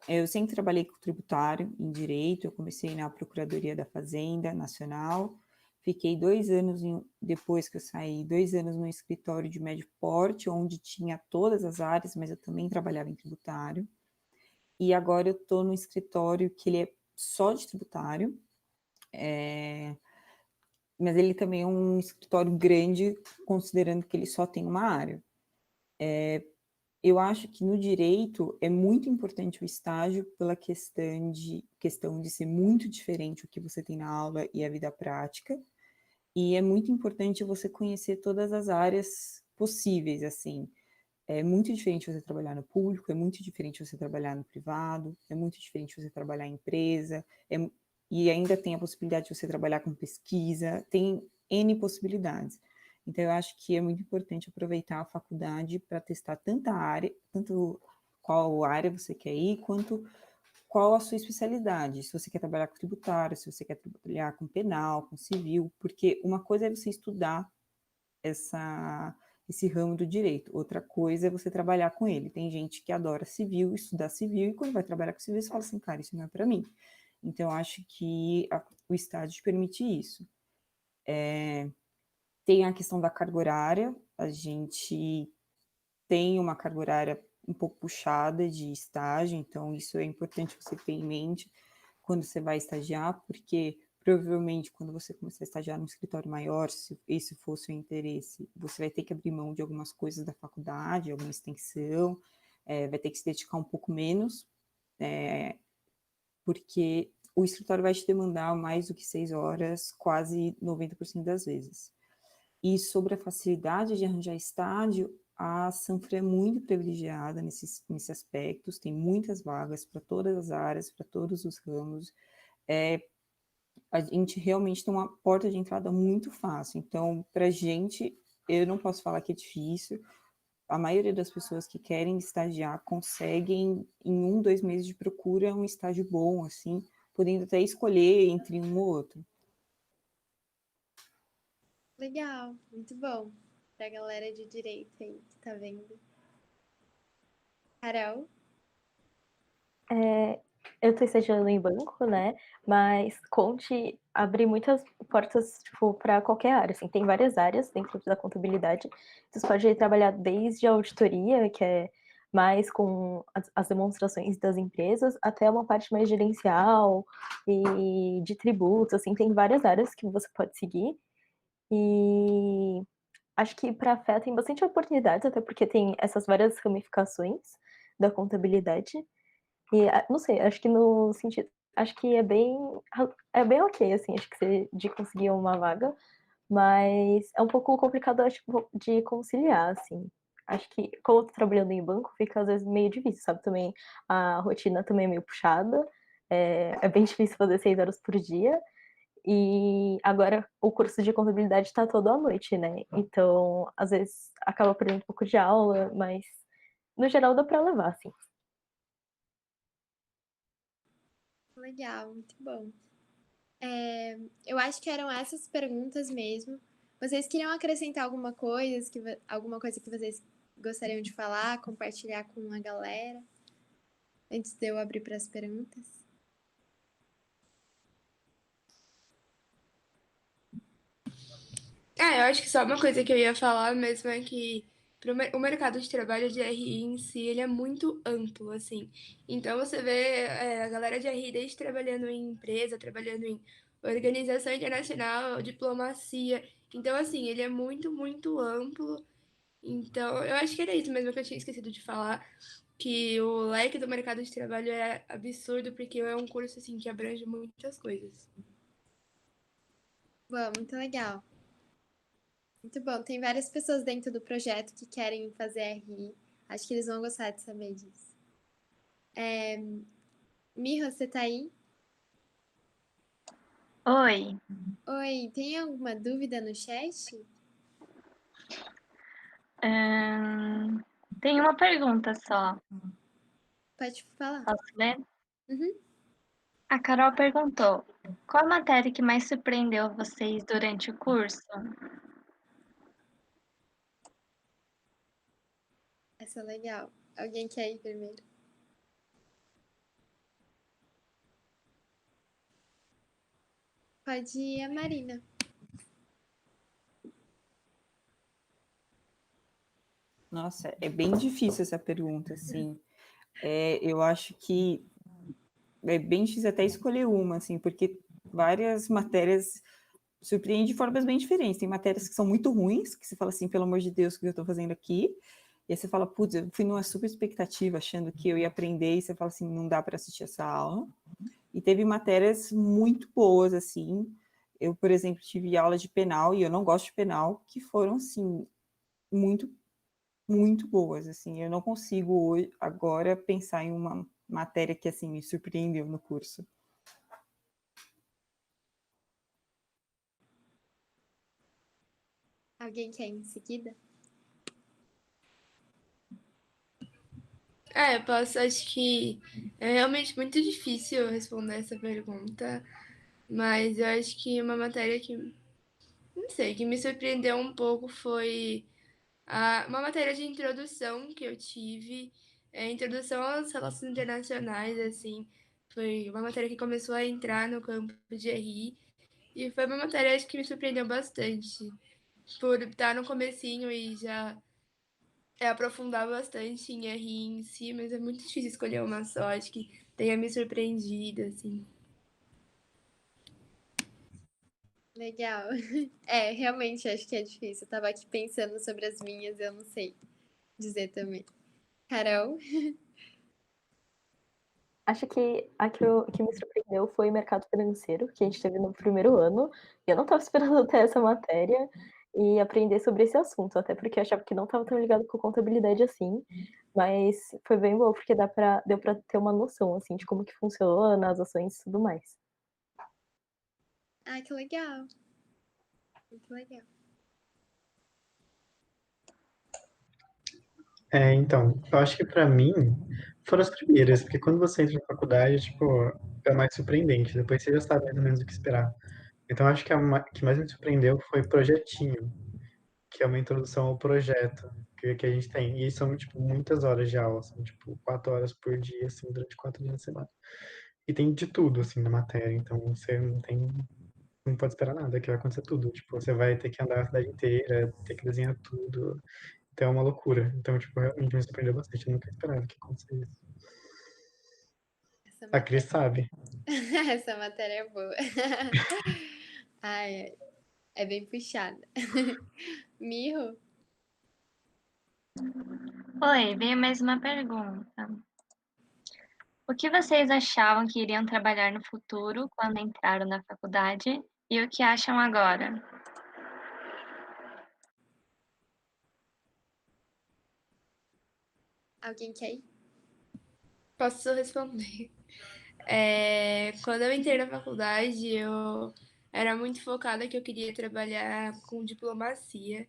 eu sempre trabalhei com tributário, em direito, eu comecei na Procuradoria da Fazenda Nacional, fiquei 2 anos, depois que eu saí, 2 anos no escritório de médio porte, onde tinha todas as áreas, mas eu também trabalhava em tributário, e agora eu estou no escritório que ele é só de tributário, mas ele também é um escritório grande, considerando que ele só tem uma área. Eu acho que no direito é muito importante o estágio pela questão de ser muito diferente o que você tem na aula e a vida prática, e é muito importante você conhecer todas as áreas possíveis, assim. É muito diferente você trabalhar no público, é muito diferente você trabalhar no privado, é muito diferente você trabalhar em empresa, e ainda tem a possibilidade de você trabalhar com pesquisa, tem N possibilidades. Então, eu acho que é muito importante aproveitar a faculdade para testar tanta área, tanto qual área você quer ir, quanto qual a sua especialidade. Se você quer trabalhar com tributário, se você quer trabalhar com penal, com civil, porque uma coisa é você estudar esse ramo do direito, outra coisa é você trabalhar com ele. Tem gente que adora civil, estudar civil, e quando vai trabalhar com civil, você fala assim, cara, isso não é para mim. Então, eu acho que o estágio te permite isso. Tem a questão da carga horária, a gente tem uma carga horária um pouco puxada de estágio, então isso é importante você ter em mente quando você vai estagiar, porque provavelmente quando você começar a estagiar num escritório maior, se esse for o seu interesse, você vai ter que abrir mão de algumas coisas da faculdade, alguma extensão, vai ter que se dedicar um pouco menos, porque o escritório vai te demandar mais do que 6 horas, quase 90% das vezes. E sobre a facilidade de arranjar estágio, a Sanfra é muito privilegiada nesses aspectos, tem muitas vagas para todas as áreas, para todos os ramos. A gente realmente tem uma porta de entrada muito fácil. Então, para a gente, eu não posso falar que é difícil. A maioria das pessoas que querem estagiar conseguem, em 1, 2 meses de procura, um estágio bom, assim, podendo até escolher entre um ou outro. Legal, muito bom. Pra galera de direito aí que tá vendo. Carol? Eu tô estagiando em banco, né? Mas Conte abre muitas portas, tipo, para qualquer área, assim. Tem várias áreas dentro da contabilidade. Você pode trabalhar desde a auditoria, que é mais com as demonstrações das empresas, até uma parte mais gerencial e de tributos, assim. Tem várias áreas que você pode seguir. E acho que para a FEA tem bastante oportunidades, até porque tem essas várias ramificações da contabilidade. E não sei, acho que no sentido, acho que é bem ok, assim, acho que você de conseguir uma vaga, mas é um pouco complicado, acho, de conciliar, assim. Acho que, como eu tô trabalhando em banco, fica às vezes meio difícil, sabe? Também a rotina também é meio puxada, é bem difícil fazer 6 horas por dia. E agora o curso de contabilidade está todo à noite, né? Então, às vezes acaba perdendo um pouco de aula, mas no geral dá para levar, assim. Legal, muito bom. Eu acho que eram essas perguntas mesmo. Vocês queriam acrescentar alguma coisa que vocês gostariam de falar, compartilhar com a galera, antes de eu abrir para as perguntas? Eu acho que só uma coisa que eu ia falar mesmo é que o mercado de trabalho de RI em si, ele é muito amplo, assim. Então, você vê a galera de RI desde trabalhando em empresa, trabalhando em organização internacional, diplomacia. Então, assim, ele é muito, muito amplo. Então, eu acho que era isso mesmo que eu tinha esquecido de falar, que o leque do mercado de trabalho é absurdo, porque é um curso, assim, que abrange muitas coisas. Bom, muito legal. Muito bom. Tem várias pessoas dentro do projeto que querem fazer RI. Acho que eles vão gostar de saber disso. Mirra, você tá aí? Oi, Oi, tem alguma dúvida no chat? tem uma pergunta só. Pode falar. Posso ler? Uhum. A Carol perguntou: qual a matéria que mais surpreendeu vocês durante o curso? Isso é legal. Alguém quer ir primeiro? Pode ir a Marina. Nossa, é bem difícil essa pergunta, assim. Eu acho que é bem difícil até escolher uma, assim, porque várias matérias surpreendem de formas bem diferentes. Tem matérias que são muito ruins, que você fala assim, pelo amor de Deus, o que eu estou fazendo aqui? E aí você fala, putz, eu fui numa super expectativa, achando que eu ia aprender, e você fala assim, não dá para assistir essa aula. E teve matérias muito boas, assim. Eu, por exemplo, tive aula de penal, e eu não gosto de penal, que foram, assim, muito, muito boas, assim. Eu não consigo hoje, agora pensar em uma matéria que, assim, me surpreendeu no curso. Alguém quer ir em seguida? Eu posso, acho que é realmente muito difícil responder essa pergunta, mas eu acho que uma matéria que, não sei, que me surpreendeu um pouco foi uma matéria de introdução que eu tive, introdução às relações internacionais, assim, foi uma matéria que começou a entrar no campo de RI, e foi uma matéria acho que me surpreendeu bastante, por estar no comecinho e já aprofundar bastante em RI em si, mas é muito difícil escolher uma só, acho que tenha me surpreendido, assim. Legal. Realmente acho que é difícil. Eu tava aqui pensando sobre as minhas, eu não sei dizer também. Carol? Acho que que me surpreendeu foi o mercado financeiro, que a gente teve no primeiro ano. Eu não estava esperando ter essa matéria e aprender sobre esse assunto, até porque eu achava que não estava tão ligado com contabilidade assim. Mas foi bem bom, porque deu para ter uma noção assim, de como que funciona, as ações e tudo mais. Ah, que legal. Muito legal. Então, eu acho que pra mim foram as primeiras, porque quando você entra na faculdade, tipo, é mais surpreendente, depois você já sabe mais ou menos o que esperar. Então, acho que que mais me surpreendeu foi Projetinho, que é uma introdução ao projeto que a gente tem. E são, tipo, muitas horas de aula, são, tipo, 4 horas por dia, assim, durante 4 dias na semana. E tem de tudo, assim, na matéria, então você não pode esperar nada, que vai acontecer tudo. Tipo, você vai ter que andar a cidade inteira, ter que desenhar tudo. Então é uma loucura. Então, tipo, realmente me surpreendeu bastante. Eu nunca esperava que acontecesse isso. Essa A Cris matéria, sabe. essa matéria é boa. Ai, é bem puxada. Mirro? Oi, veio mais uma pergunta. O que vocês achavam que iriam trabalhar no futuro quando entraram na faculdade e o que acham agora? Alguém quer ir? Posso responder? Quando eu entrei na faculdade, eu era muito focada que eu queria trabalhar com diplomacia.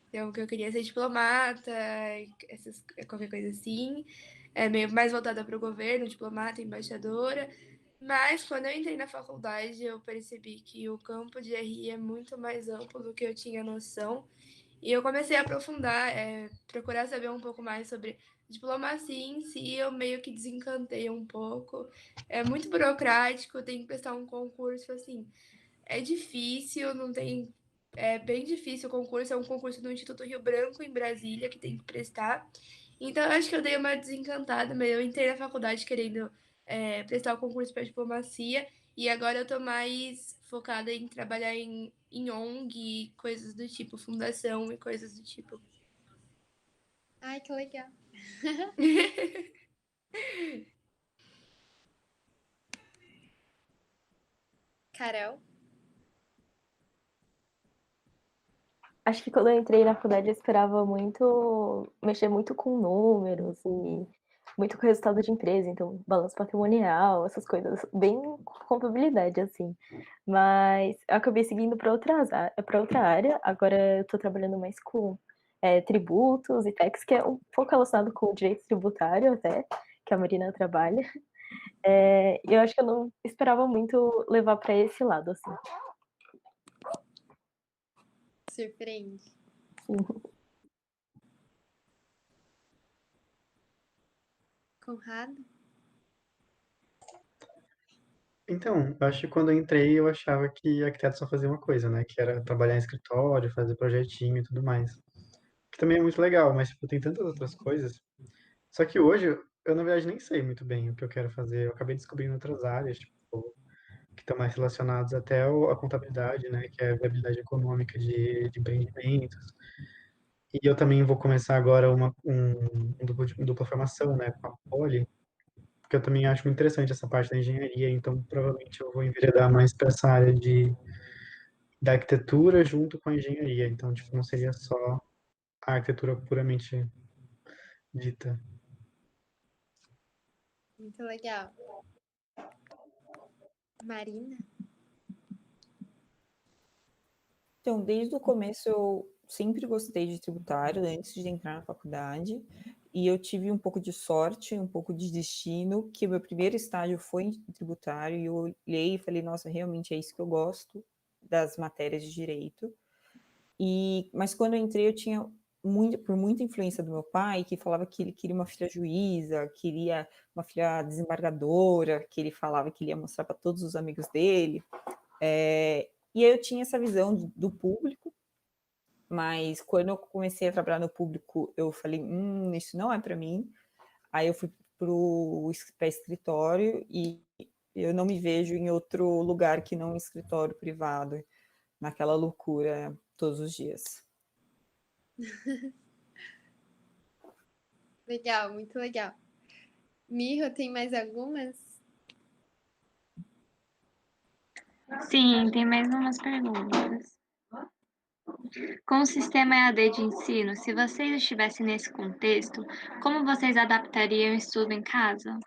Então, que eu queria ser diplomata, qualquer coisa assim. Meio mais voltada para o governo, diplomata, embaixadora. Mas quando eu entrei na faculdade, eu percebi que o campo de RI é muito mais amplo do que eu tinha noção. E eu comecei a aprofundar, procurar saber um pouco mais sobre diplomacia em si, eu meio que desencantei um pouco. É muito burocrático, tem que prestar um concurso, assim, é difícil, não tem. É bem difícil o concurso, é um concurso do Instituto Rio Branco, em Brasília, que tem que prestar. Então, eu acho que eu dei uma desencantada, mas eu entrei na faculdade querendo prestar o concurso para diplomacia, e agora eu tô mais focada em trabalhar em ONG, coisas do tipo, fundação e coisas do tipo. Ai, que legal. Carol? Acho que quando eu entrei na faculdade eu esperava mexer muito com números e muito com resultado de empresa, então balanço patrimonial, essas coisas, bem contabilidade, assim. Mas eu acabei seguindo para outra área, agora eu tô trabalhando mais com tributos e tax, que é um pouco relacionado com o direito tributário até, que a Marina trabalha. E eu acho que eu não esperava muito levar para esse lado, assim. Surpreende. Sim. Conrado? Então, eu acho que quando eu entrei, eu achava que arquiteto só fazia uma coisa, né? Que era trabalhar em escritório, fazer projetinho e tudo mais. Que também é muito legal, mas tipo, tem tantas outras coisas. Só que hoje, eu na verdade nem sei muito bem o que eu quero fazer. Eu acabei descobrindo outras áreas, tipo, que estão mais relacionadas até a contabilidade, né? Que é a viabilidade econômica de empreendimentos. E eu também vou começar agora dupla formação, né? Com a Poli, porque eu também acho muito interessante essa parte da engenharia, então provavelmente eu vou enveredar mais para essa área da arquitetura junto com a engenharia. Então, tipo, não seria só a arquitetura puramente dita. Muito legal. Marina? Então, desde o começo eu sempre gostei de tributário, antes de entrar na faculdade, e eu tive um pouco de sorte, um pouco de destino, que o meu primeiro estágio foi em tributário, e eu olhei e falei, nossa, realmente é isso que eu gosto das matérias de direito. Mas quando eu entrei, eu tinha por muita influência do meu pai, que falava que ele queria uma filha juíza, queria uma filha desembargadora, que ele falava que ele ia mostrar para todos os amigos dele. E aí eu tinha essa visão do público, mas quando eu comecei a trabalhar no público, eu falei, isso não é para mim. Aí eu fui para escritório e eu não me vejo em outro lugar que não escritório privado, naquela loucura todos os dias. Legal, muito legal. Mirro, tem mais algumas? Sim, tem mais umas perguntas. Com o sistema EAD de ensino, se vocês estivessem nesse contexto, como vocês adaptariam o estudo em casa?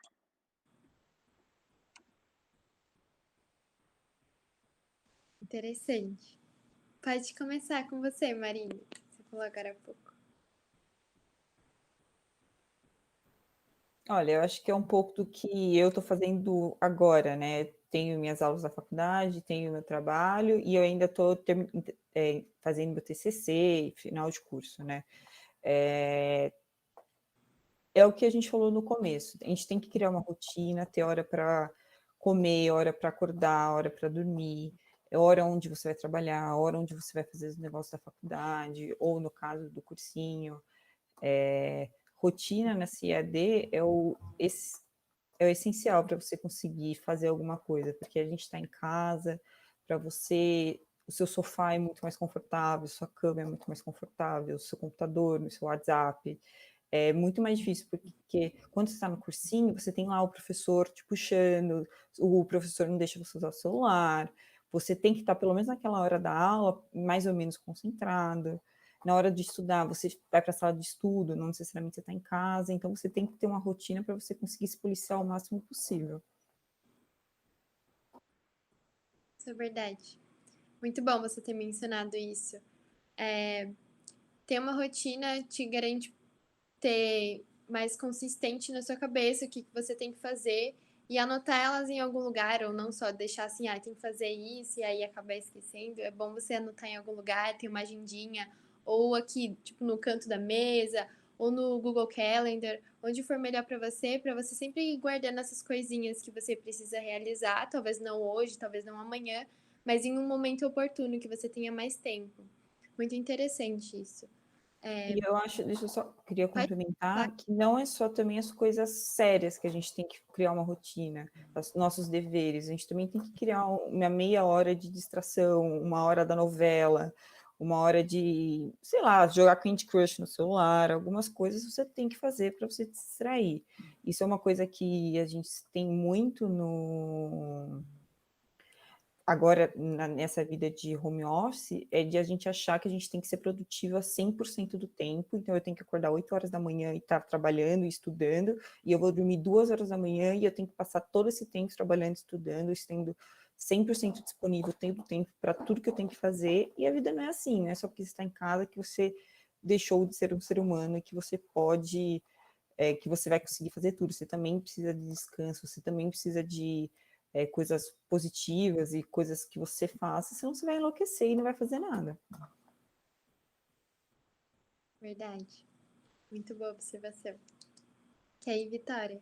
Interessante. Pode começar com você, Marina. Você falou agora há pouco. Olha, eu acho que é um pouco do que eu estou fazendo agora, né? Tenho minhas aulas da faculdade, tenho meu trabalho e eu ainda estou fazendo meu TCC, final de curso, né? É o que a gente falou no começo. A gente tem que criar uma rotina, ter hora para comer, hora para acordar, hora para dormir, hora onde você vai trabalhar, hora onde você vai fazer os negócios da faculdade, ou no caso do cursinho. Rotina na CAD é o essencial para você conseguir fazer alguma coisa, porque a gente está em casa, para você, o seu sofá é muito mais confortável, sua cama é muito mais confortável, o seu computador, o seu WhatsApp. É muito mais difícil, porque quando você está no cursinho, você tem lá o professor te puxando, o professor não deixa você usar o celular, você tem que estar, pelo menos naquela hora da aula, mais ou menos concentrado. Na hora de estudar, você vai para a sala de estudo, não necessariamente você está em casa, então você tem que ter uma rotina para você conseguir se policiar o máximo possível. Isso é verdade. Muito bom você ter mencionado isso. Ter uma rotina te garante ter mais consistente na sua cabeça o que você tem que fazer e anotar elas em algum lugar, ou não só deixar assim, tem que fazer isso e aí acabar esquecendo. É bom você anotar em algum lugar, ter uma agendinha, ou aqui, tipo, no canto da mesa, ou no Google Calendar, onde for melhor para você sempre ir guardando essas coisinhas que você precisa realizar, talvez não hoje, talvez não amanhã, mas em um momento oportuno que você tenha mais tempo. Muito interessante isso. E eu acho, deixa eu só, queria Pode complementar, falar. que não é só também as coisas sérias que a gente tem que criar uma rotina, os nossos deveres, a gente também tem que criar uma meia hora de distração, uma hora da novela, uma hora de, sei lá, jogar Candy Crush no celular, algumas coisas você tem que fazer para você se distrair. Isso é uma coisa que a gente tem muito agora, nessa vida de home office, é de a gente achar que a gente tem que ser produtiva 100% do tempo, então eu tenho que acordar 8 horas da manhã e estar trabalhando e estudando, e eu vou dormir 2 horas da manhã e eu tenho que passar todo esse tempo trabalhando, estudando, estando 100% disponível todo o tempo para tudo que eu tenho que fazer, e a vida não é assim, não é só porque você está em casa que você deixou de ser um ser humano e que você pode, que você vai conseguir fazer tudo, você também precisa de descanso, você também precisa de coisas positivas e coisas que você faça, senão você vai enlouquecer e não vai fazer nada. Verdade. Muito boa observação. Que aí, Vitória.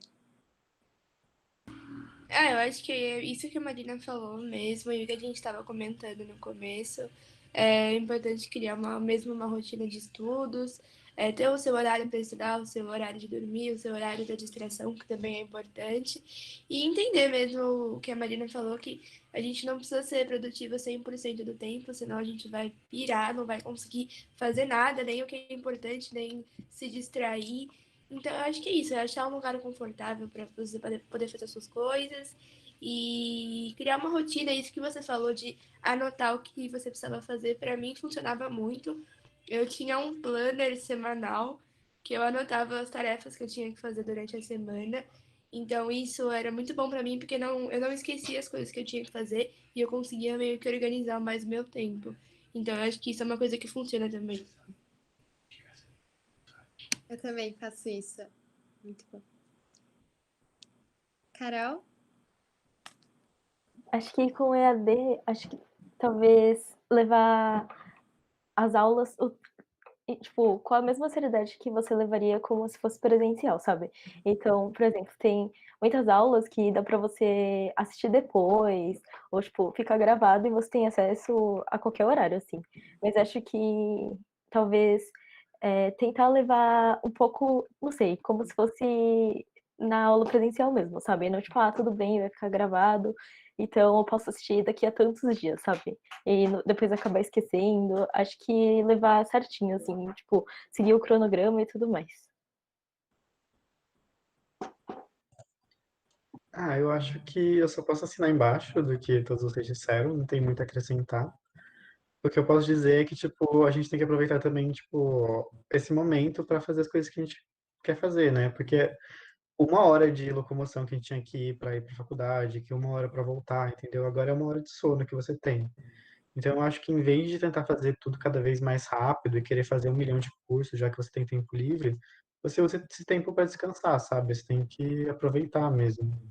Eu acho que é isso que a Marina falou mesmo, e o que a gente estava comentando no começo. É importante criar uma rotina de estudos, ter o seu horário para estudar, o seu horário de dormir, o seu horário da distração, que também é importante, e entender mesmo o que a Marina falou, que a gente não precisa ser produtiva 100% do tempo, senão a gente vai pirar, não vai conseguir fazer nada, nem o que é importante, nem se distrair. Então, eu acho que é isso, é achar um lugar confortável para você poder fazer as suas coisas e criar uma rotina. Isso que você falou de anotar o que você precisava fazer, para mim funcionava muito. Eu tinha um planner semanal que eu anotava as tarefas que eu tinha que fazer durante a semana. Então, isso era muito bom para mim, porque eu não esquecia as coisas que eu tinha que fazer e eu conseguia meio que organizar mais meu tempo. Então, eu acho que isso é uma coisa que funciona também. Eu também faço isso. Muito bom. Carol? Acho que com EAD, acho que talvez levar as aulas, tipo, com a mesma seriedade que você levaria como se fosse presencial, sabe? Então, por exemplo, tem muitas aulas que dá para você assistir depois, ou, tipo, fica gravado e você tem acesso a qualquer horário, assim. Mas acho que talvez tentar levar um pouco, não sei, como se fosse na aula presencial mesmo, sabe? Não tipo, tudo bem, vai ficar gravado, então eu posso assistir daqui a tantos dias, sabe? E depois acabar esquecendo. Acho que levar certinho, assim, tipo, seguir o cronograma e tudo mais. Eu acho que eu só posso assinar embaixo do que todos vocês disseram, não tem muito a acrescentar. O que eu posso dizer é que, tipo, a gente tem que aproveitar também, tipo, esse momento para fazer as coisas que a gente quer fazer, né? Porque 1 hora de locomoção que a gente tinha que ir para ir para faculdade, que 1 hora para voltar, entendeu? Agora é 1 hora de sono que você tem. Então, eu acho que em vez de tentar fazer tudo cada vez mais rápido e querer fazer 1 milhão de cursos, já que você tem tempo livre, você usa esse tempo para descansar, sabe? Você tem que aproveitar mesmo.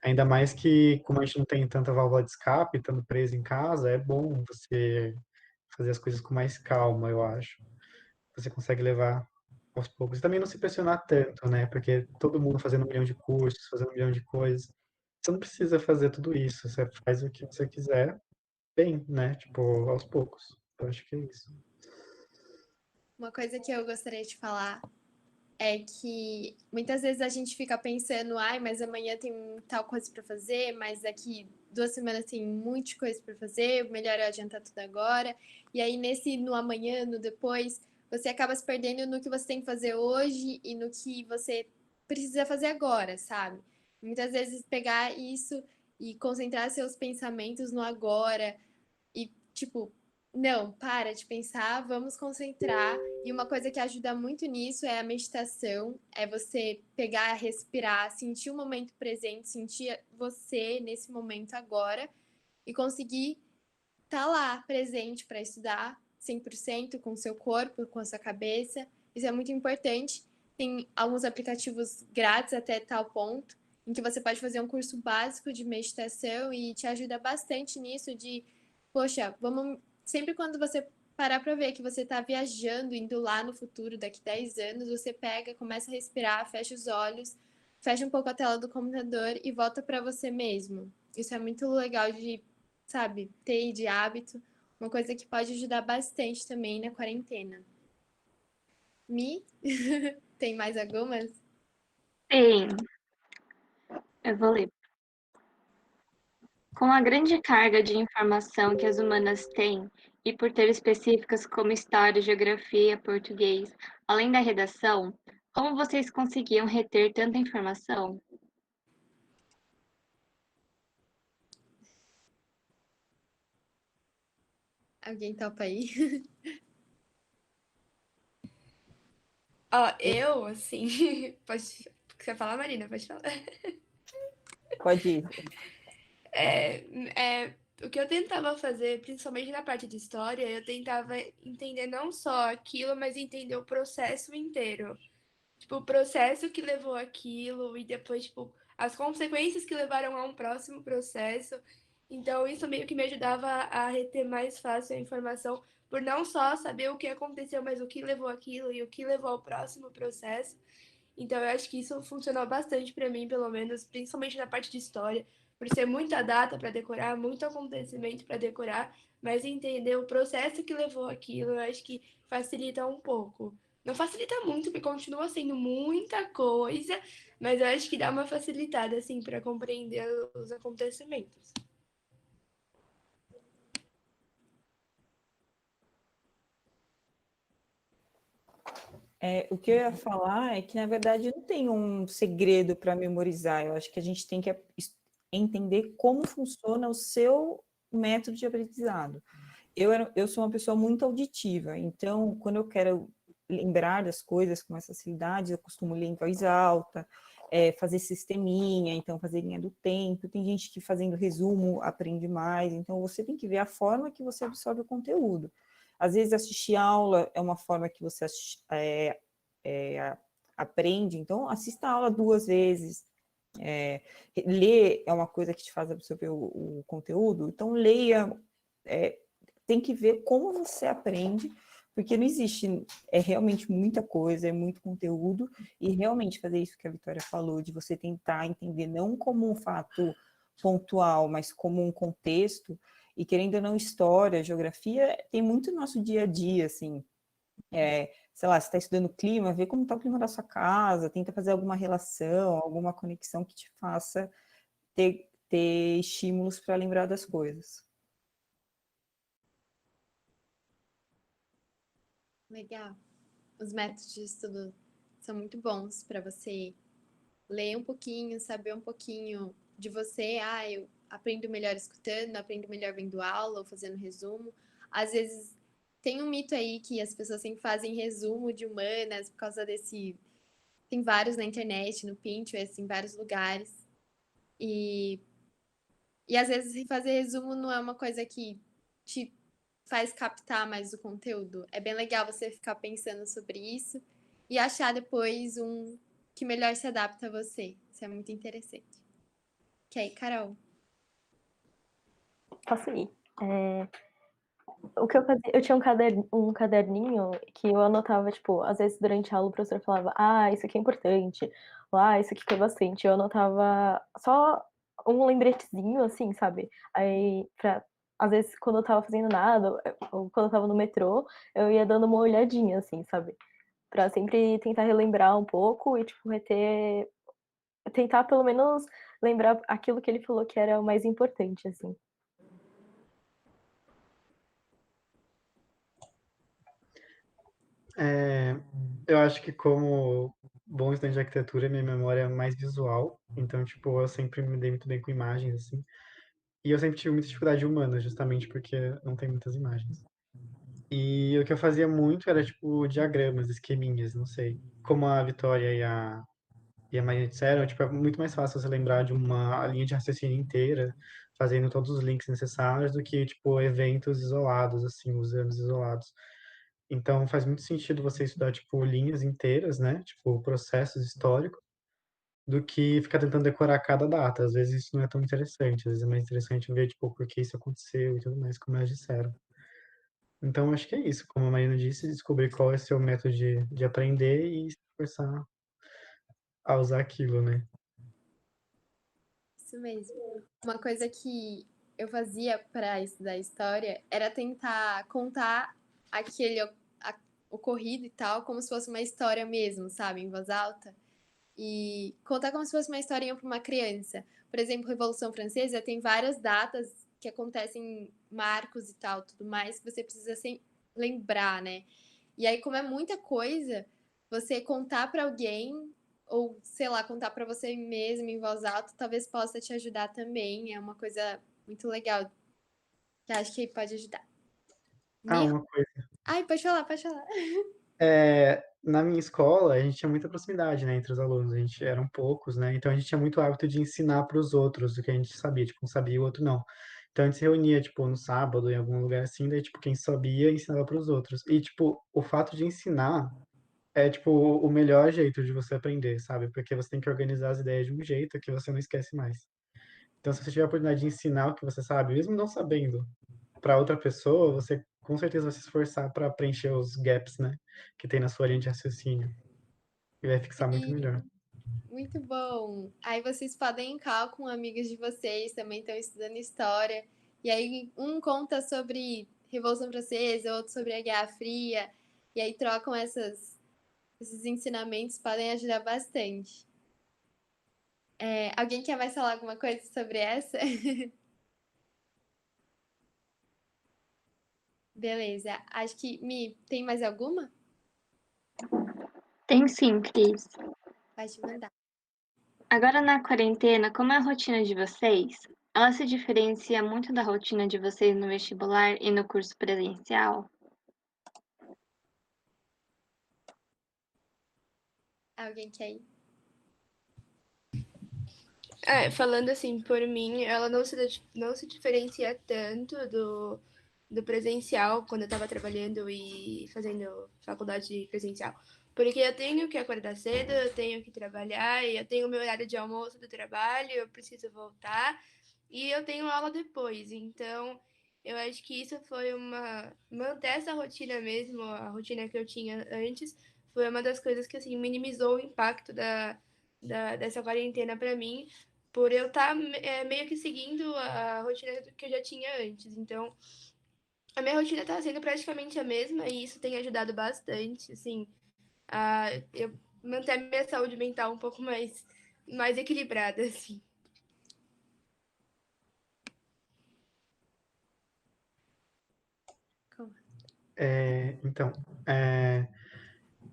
Ainda mais que, como a gente não tem tanta válvula de escape, estando preso em casa, é bom você fazer as coisas com mais calma, eu acho. Você consegue levar aos poucos. E também não se pressionar tanto, né? Porque todo mundo fazendo 1 milhão de cursos, fazendo 1 milhão de coisas. Você não precisa fazer tudo isso. Você faz o que você quiser, bem, né? Tipo, aos poucos. Eu acho que é isso. Uma coisa que eu gostaria de falar é que muitas vezes a gente fica pensando, mas amanhã tem tal coisa para fazer, mas daqui 2 semanas tem muita coisa para fazer, melhor é adiantar tudo agora. E aí, no amanhã, no depois, você acaba se perdendo no que você tem que fazer hoje e no que você precisa fazer agora, sabe? Muitas vezes pegar isso e concentrar seus pensamentos no agora e, tipo, não, para de pensar, vamos concentrar. E uma coisa que ajuda muito nisso é a meditação, é você pegar, respirar, sentir o momento presente, sentir você nesse momento agora e conseguir estar lá presente para estudar 100% com o seu corpo, com a sua cabeça. Isso é muito importante. Tem alguns aplicativos grátis até tal ponto em que você pode fazer um curso básico de meditação e te ajuda bastante nisso de, poxa, vamos sempre quando você parar para ver que você está viajando, indo lá no futuro, daqui 10 anos, você pega, começa a respirar, fecha os olhos, fecha um pouco a tela do computador e volta para você mesmo. Isso é muito legal de, sabe, ter de hábito, uma coisa que pode ajudar bastante também na quarentena. Tem mais algumas? Sim, eu vou ler. Com a grande carga de informação que as humanas têm, e por ter específicas como história, geografia, português, além da redação, como vocês conseguiam reter tanta informação? Alguém topa aí? Eu, assim, Você falar, Marina? Pode falar. Pode ir. O que eu tentava fazer, principalmente na parte de história, eu tentava entender não só aquilo, mas entender o processo inteiro. Tipo, o processo que levou aquilo e depois, tipo, as consequências que levaram a um próximo processo. Então, isso meio que me ajudava a reter mais fácil a informação, por não só saber o que aconteceu, mas o que levou aquilo e o que levou ao próximo processo. Então, eu acho que isso funcionou bastante para mim, pelo menos, principalmente na parte de história, por ser muita data para decorar, muito acontecimento para decorar, mas entender o processo que levou aquilo, eu acho que facilita um pouco. Não facilita muito, porque continua sendo muita coisa, mas eu acho que dá uma facilitada, assim, para compreender os acontecimentos. O que eu ia falar é que, na verdade, não tem um segredo para memorizar. Eu acho que a gente tem que entender como funciona o seu método de aprendizado. Eu sou uma pessoa muito auditiva, então, quando eu quero lembrar das coisas com mais facilidade, eu costumo ler em voz alta, fazer sisteminha, então fazer linha do tempo. Tem gente que fazendo resumo aprende mais, então você tem que ver a forma que você absorve o conteúdo. Às vezes assistir aula é uma forma que você aprende, então assista a aula 2 vezes. Ler é uma coisa que te faz absorver o conteúdo, então leia, tem que ver como você aprende, porque não existe, realmente muita coisa, é muito conteúdo, e realmente fazer isso que a Vitória falou, de você tentar entender não como um fato pontual, mas como um contexto, e querendo ou não, história, geografia, tem muito no nosso dia a dia, assim, sei lá, você está estudando clima, vê como está o clima da sua casa, tenta fazer alguma relação, alguma conexão que te faça ter estímulos para lembrar das coisas. Legal. Os métodos de estudo são muito bons para você ler um pouquinho, saber um pouquinho de você. Ah, eu aprendo melhor escutando, aprendo melhor vendo aula ou fazendo resumo. Às vezes tem um mito aí que as pessoas sempre fazem resumo de humanas por causa desse. Tem vários na internet, no Pinterest, em vários lugares. E às vezes fazer resumo não é uma coisa que te faz captar mais o conteúdo. É bem legal você ficar pensando sobre isso e achar depois um que melhor se adapta a você. Isso é muito interessante. Ok, Carol. Posso ir? O que eu fazia, eu tinha um caderninho que eu anotava, tipo, às vezes durante a aula o professor falava, isso aqui é importante, ou, isso aqui foi bastante. Eu anotava só um lembretezinho, assim, sabe? Aí, às vezes, quando eu tava fazendo nada, ou quando eu tava no metrô, eu ia dando uma olhadinha, assim, sabe? Pra sempre tentar relembrar um pouco e, tipo, tentar pelo menos lembrar aquilo que ele falou que era o mais importante, assim. Eu acho que como bom estudante de arquitetura, minha memória é mais visual, então, tipo, eu sempre me dei muito bem com imagens, assim. E eu sempre tive muita dificuldade de humanas, justamente porque não tem muitas imagens. E o que eu fazia muito era, tipo, diagramas, esqueminhas, não sei. Como a Vitória e a Maria disseram, tipo, é muito mais fácil você lembrar de uma linha de raciocínio inteira, fazendo todos os links necessários, do que, tipo, eventos isolados, assim, os anos isolados. Então, faz muito sentido você estudar, tipo, linhas inteiras, né? Tipo, processos históricos, do que ficar tentando decorar cada data. Às vezes isso não é tão interessante, às vezes é mais interessante ver, tipo, por que isso aconteceu e tudo mais, como elas disseram. Então, acho que é isso. Como a Marina disse, descobrir qual é o seu método de aprender e se esforçar a usar aquilo, né? Isso mesmo. Uma coisa que eu fazia para estudar história era tentar contar aquele ocorrido e tal, como se fosse uma história mesmo, sabe, em voz alta. E contar como se fosse uma historinha para uma criança. Por exemplo, Revolução Francesa tem várias datas que acontecem, marcos e tal, tudo mais, que você precisa lembrar, né? E aí, como é muita coisa, você contar para alguém ou, sei lá, contar para você mesmo em voz alta, talvez possa te ajudar também. É uma coisa muito legal que acho que pode ajudar. Uma coisa. Ai, pode falar, pode falar. Na minha escola, a gente tinha muita proximidade, né, entre os alunos. A gente eram poucos, né? Então a gente tinha muito hábito de ensinar para os outros o que a gente sabia, tipo, um sabia e o outro não. Então a gente se reunia, tipo, no sábado, em algum lugar assim, daí, tipo, quem sabia ensinava para os outros. E, tipo, o fato de ensinar é, tipo, o melhor jeito de você aprender, sabe? Porque você tem que organizar as ideias de um jeito que você não esquece mais. Então, se você tiver a oportunidade de ensinar o que você sabe, mesmo não sabendo, para outra pessoa, você com certeza vai se esforçar para preencher os gaps, né, que tem na sua linha de raciocínio. e vai fixar muito melhor. Muito bom. Aí vocês podem ir com amigas de vocês, também estão estudando história. E aí um conta sobre Revolução Francesa, outro sobre a Guerra Fria. E aí trocam esses ensinamentos, podem ajudar bastante. Alguém quer mais falar alguma coisa sobre essa? Beleza. Acho que, Mi, tem mais alguma? Tem sim, Cris. Pode mandar. Agora na quarentena, como é a rotina de vocês? Ela se diferencia muito da rotina de vocês no vestibular e no curso presencial? Alguém quer ir? Falando assim por mim, ela não se diferencia tanto do presencial, quando eu estava trabalhando e fazendo faculdade presencial. Porque eu tenho que acordar cedo, eu tenho que trabalhar, e eu tenho meu horário de almoço do trabalho, eu preciso voltar, e eu tenho aula depois. Então, eu acho que isso foi manter essa rotina mesmo, a rotina que eu tinha antes, foi uma das coisas que, assim, minimizou o impacto dessa quarentena para mim, por eu estar meio que seguindo a rotina que eu já tinha antes. Então, a minha rotina está sendo praticamente a mesma e isso tem ajudado bastante, assim, a eu manter a minha saúde mental um pouco mais equilibrada, assim. Então,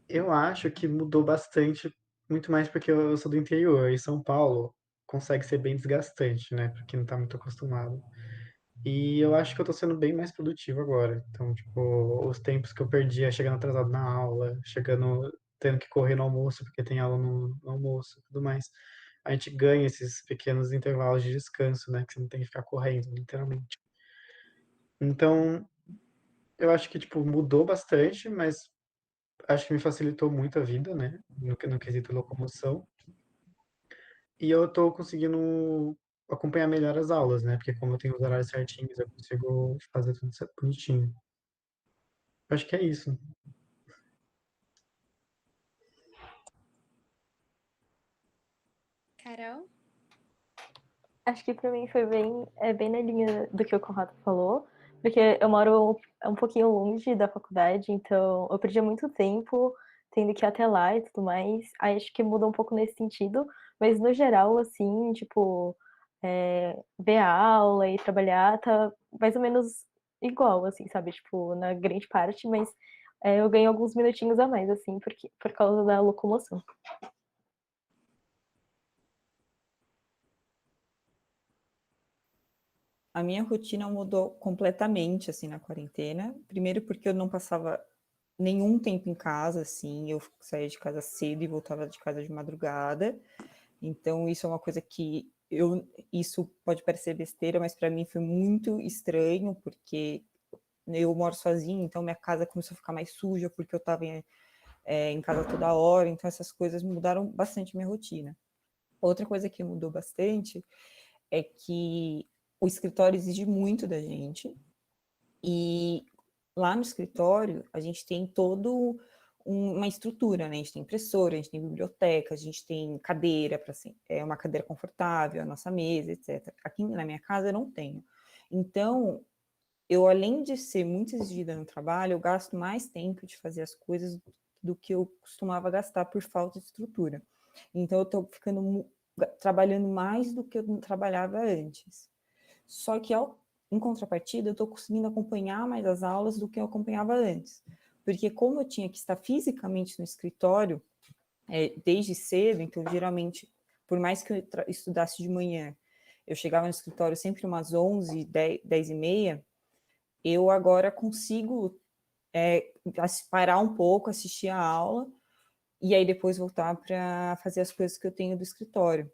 eu acho que mudou bastante, muito mais porque eu sou do interior, e São Paulo consegue ser bem desgastante, né, pra quem não tá muito acostumado. E eu acho que eu tô sendo bem mais produtivo agora. Então, tipo, os tempos que eu perdia chegando atrasado na aula, tendo que correr no almoço porque tem aula no almoço e tudo mais. A gente ganha esses pequenos intervalos de descanso, né, que você não tem que ficar correndo, literalmente. Então, eu acho que, tipo, mudou bastante, mas acho que me facilitou muito a vida, né, no quesito locomoção. E eu tô conseguindo acompanhar melhor as aulas, né, porque como eu tenho os horários certinhos, eu consigo fazer tudo bonitinho. Acho que é isso. Carol? Acho que pra mim foi bem na linha do que o Conrado falou, porque eu moro um pouquinho longe da faculdade, então eu perdia muito tempo tendo que ir até lá e tudo mais. Aí acho que muda um pouco nesse sentido, mas no geral, assim, tipo, ver a aula e trabalhar tá mais ou menos igual, assim, sabe? Tipo, na grande parte, mas eu ganho alguns minutinhos a mais, assim, por causa da locomoção. A minha rotina mudou completamente, assim, na quarentena. Primeiro porque eu não passava nenhum tempo em casa, assim, eu saía de casa cedo e voltava de casa de madrugada. Então, isso é uma coisa que isso pode parecer besteira, mas para mim foi muito estranho, porque eu moro sozinha, então minha casa começou a ficar mais suja, porque eu estava em casa toda hora, então essas coisas mudaram bastante minha rotina. Outra coisa que mudou bastante é que o escritório exige muito da gente, e lá no escritório a gente tem todo uma estrutura, né? A gente tem impressora, a gente tem biblioteca, a gente tem cadeira para uma cadeira confortável, a nossa mesa, etc. Aqui na minha casa eu não tenho. Então, eu além de ser muito exigida no trabalho, eu gasto mais tempo de fazer as coisas do que eu costumava gastar por falta de estrutura. Então, eu estou trabalhando mais do que eu trabalhava antes. Só que, em contrapartida, eu estou conseguindo acompanhar mais as aulas do que eu acompanhava antes. Porque como eu tinha que estar fisicamente no escritório, desde cedo, então, geralmente, por mais que eu estudasse de manhã, eu chegava no escritório sempre umas 11, 10 e meia, eu agora consigo parar um pouco, assistir a aula, e aí depois voltar para fazer as coisas que eu tenho do escritório.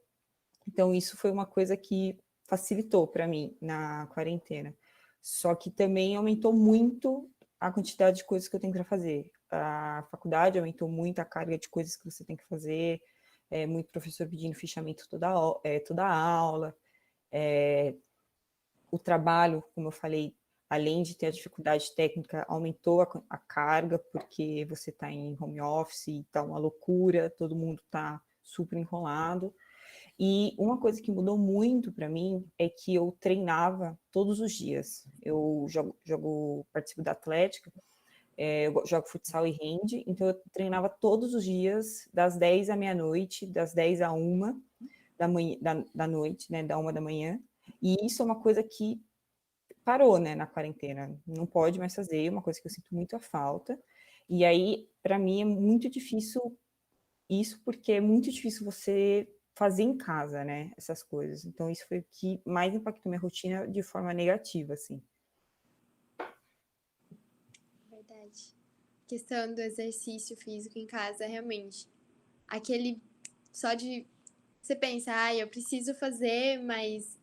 Então, isso foi uma coisa que facilitou para mim na quarentena. Só que também aumentou muito a quantidade de coisas que eu tenho para fazer. A faculdade aumentou muito a carga de coisas que você tem que fazer, muito professor pedindo fichamento toda a aula. O trabalho, como eu falei, além de ter a dificuldade técnica, aumentou a carga, porque você está em home office e está uma loucura, todo mundo está super enrolado. E uma coisa que mudou muito para mim é que eu treinava todos os dias. Eu participo da Atlética, eu jogo futsal e rende, então eu treinava todos os dias, das 10 à meia-noite, das 10 à 1 da noite, né, da 1 da manhã. E isso é uma coisa que parou, né, na quarentena. Não pode mais fazer, é uma coisa que eu sinto muito a falta. E aí, para mim, é muito difícil isso, porque é muito difícil você fazer em casa, né, essas coisas. Então, isso foi o que mais impactou minha rotina de forma negativa, assim. Verdade. Questão do exercício físico em casa, realmente. Aquele só de você pensa, eu preciso fazer, mas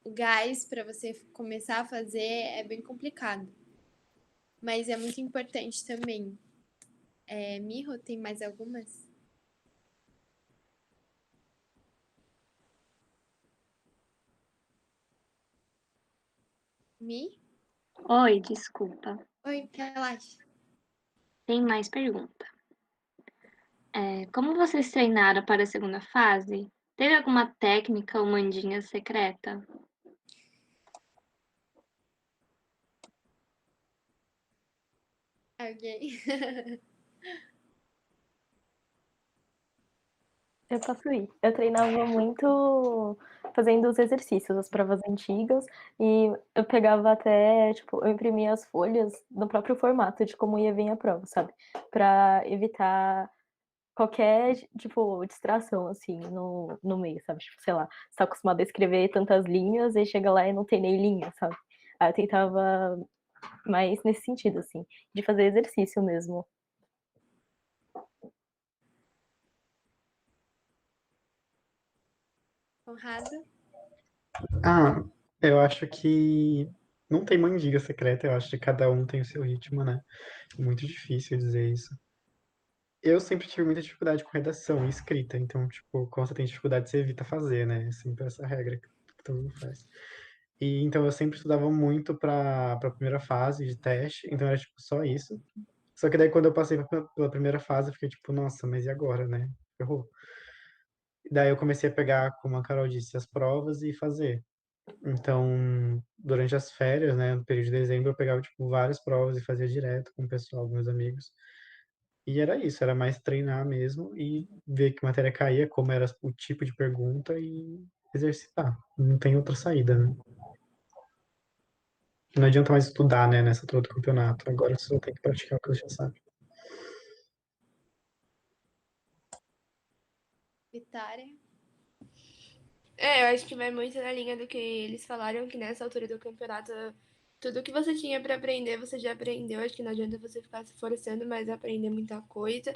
o gás para você começar a fazer é bem complicado. Mas é muito importante também. Miho, tem mais algumas? Mi? Oi, desculpa. Oi, relaxa. Tem mais pergunta. Como vocês treinaram para a segunda fase? Teve alguma técnica ou mandinga secreta? Alguém? Eu posso ir. Eu treinava muito fazendo os exercícios, as provas antigas, e eu pegava até, tipo, eu imprimia as folhas no próprio formato de como ia vir a prova, sabe? Pra evitar qualquer, tipo, distração, assim, no meio, sabe? Tipo, sei lá, você tá acostumado a escrever tantas linhas e chega lá e não tem nem linha, sabe? Aí eu tentava mais nesse sentido, assim, de fazer exercício mesmo. Conrado? Ah, eu acho que não tem mandiga secreta, eu acho que cada um tem o seu ritmo, né? Muito difícil dizer isso. Eu sempre tive muita dificuldade com redação e escrita, então, tipo, quando você tem dificuldade, você evita fazer, né? É sempre essa regra que todo mundo faz. E então eu sempre estudava muito para primeira fase de teste, então era tipo só isso. Só que daí quando eu passei pela primeira fase, eu fiquei tipo, nossa, mas e agora, né? Ferrou. Daí eu comecei a pegar, como a Carol disse, as provas e fazer. Então, durante as férias, né, no período de dezembro, eu pegava, tipo, várias provas e fazia direto com o pessoal, com meus amigos. E era isso, era mais treinar mesmo e ver que matéria caía, como era o tipo de pergunta e exercitar. Não tem outra saída, né? Não adianta mais estudar, né, nessa altura do campeonato. Agora você só tem que praticar o que você já sabe. Vitória? Eu acho que vai muito na linha do que eles falaram, que nessa altura do campeonato, tudo que você tinha pra aprender, você já aprendeu. Acho que não adianta você ficar se forçando mais a aprender muita coisa.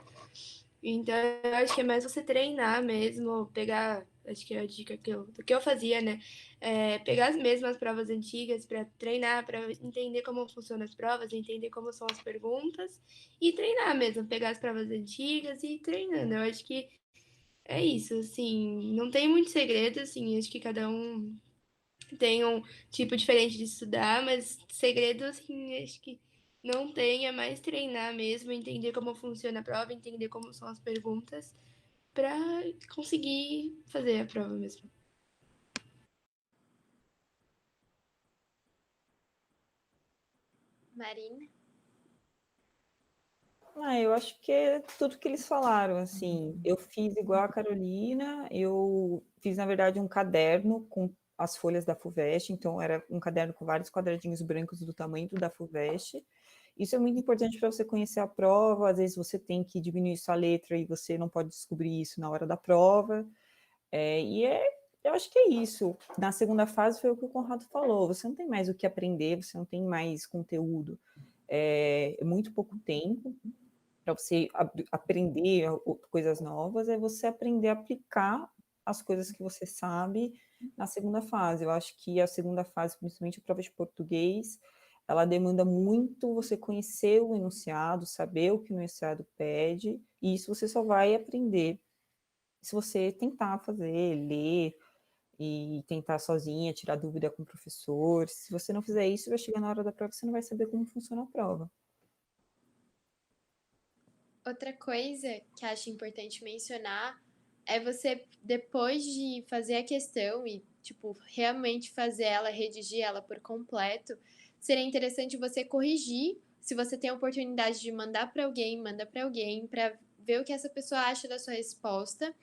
Então, eu acho que é mais você treinar mesmo, pegar, acho que é a dica do que eu fazia, né? Pegar as mesmas provas antigas para treinar, para entender como funcionam as provas, entender como são as perguntas e treinar mesmo, pegar as provas antigas e ir treinando. Eu acho que é isso, assim, não tem muito segredo, assim, acho que cada um tem um tipo diferente de estudar, mas segredo, assim, acho que não tem, é mais treinar mesmo, entender como funciona a prova, entender como são as perguntas, para conseguir fazer a prova mesmo. Marina? Eu acho que é tudo que eles falaram, assim. Eu fiz igual a Carolina, eu fiz, na verdade, um caderno com as folhas da FUVEST, então era um caderno com vários quadradinhos brancos do tamanho da FUVEST. Isso é muito importante para você conhecer a prova, às vezes você tem que diminuir sua letra e você não pode descobrir isso na hora da prova. Eu acho que é isso. Na segunda fase foi o que o Conrado falou, você não tem mais o que aprender, você não tem mais conteúdo. É muito pouco tempo para você aprender coisas novas, é você aprender a aplicar as coisas que você sabe na segunda fase. Eu acho que a segunda fase, principalmente a prova de português, ela demanda muito você conhecer o enunciado, saber o que o enunciado pede, e isso você só vai aprender se você tentar fazer, ler, e tentar sozinha, tirar dúvida com o professor. Se você não fizer isso, vai chegar na hora da prova, você não vai saber como funciona a prova. Outra coisa que acho importante mencionar é você, depois de fazer a questão e, tipo, realmente fazer ela, redigir ela por completo, seria interessante você corrigir. Se você tem a oportunidade de mandar para alguém, manda para alguém, para ver o que essa pessoa acha da sua resposta.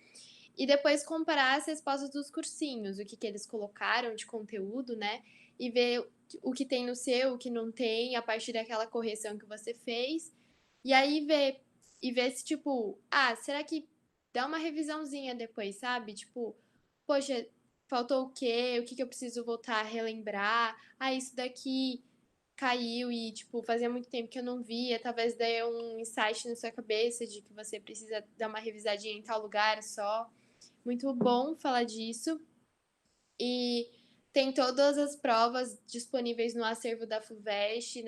E depois comparar as respostas dos cursinhos, o que, que eles colocaram de conteúdo, né? E ver o que tem no seu, o que não tem, a partir daquela correção que você fez. E aí ver se, tipo, será que dá uma revisãozinha depois, sabe? Tipo, poxa, faltou o quê? O que, que eu preciso voltar a relembrar? Isso daqui caiu e, tipo, fazia muito tempo que eu não via. Talvez dê um insight na sua cabeça de que você precisa dar uma revisadinha em tal lugar só. Muito bom falar disso. E tem todas as provas disponíveis no acervo da FUVEST,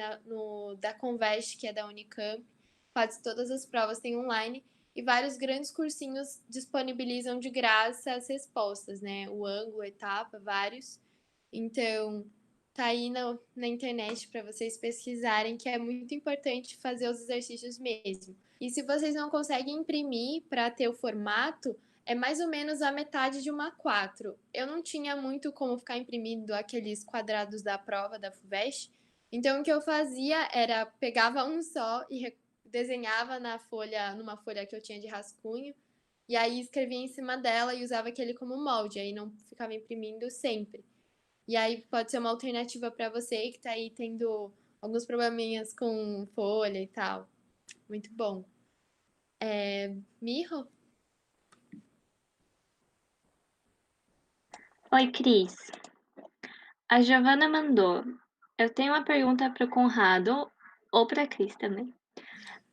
da Convest, que é da Unicamp. Quase todas as provas tem online. E vários grandes cursinhos disponibilizam de graça as respostas, né? O ângulo, etapa, vários. Então, tá aí na internet para vocês pesquisarem, que é muito importante fazer os exercícios mesmo. E se vocês não conseguem imprimir para ter o formato, é mais ou menos a metade de uma A4. Eu não tinha muito como ficar imprimindo aqueles quadrados da prova da FUVEST, então o que eu fazia era pegava um só e desenhava numa folha que eu tinha de rascunho, e aí escrevia em cima dela e usava aquele como molde, aí não ficava imprimindo sempre. E aí pode ser uma alternativa para você que tá aí tendo alguns probleminhas com folha e tal. Muito bom. Miho? Oi, Cris. A Giovana mandou. Eu tenho uma pergunta para o Conrado ou para a Cris também.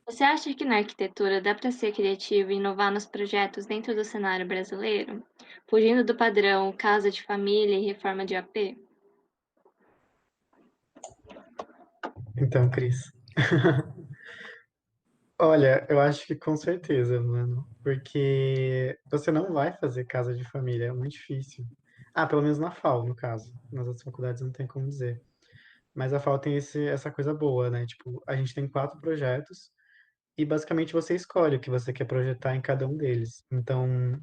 Você acha que na arquitetura dá para ser criativo e inovar nos projetos dentro do cenário brasileiro, fugindo do padrão casa de família e reforma de AP? Então, Cris. Olha, eu acho que com certeza, mano. Porque você não vai fazer casa de família, é muito difícil. Pelo menos na FAO, no caso. Nas outras faculdades não tem como dizer. Mas a FAO tem essa coisa boa, né? Tipo, a gente tem 4 projetos e basicamente você escolhe o que você quer projetar em cada um deles. Então,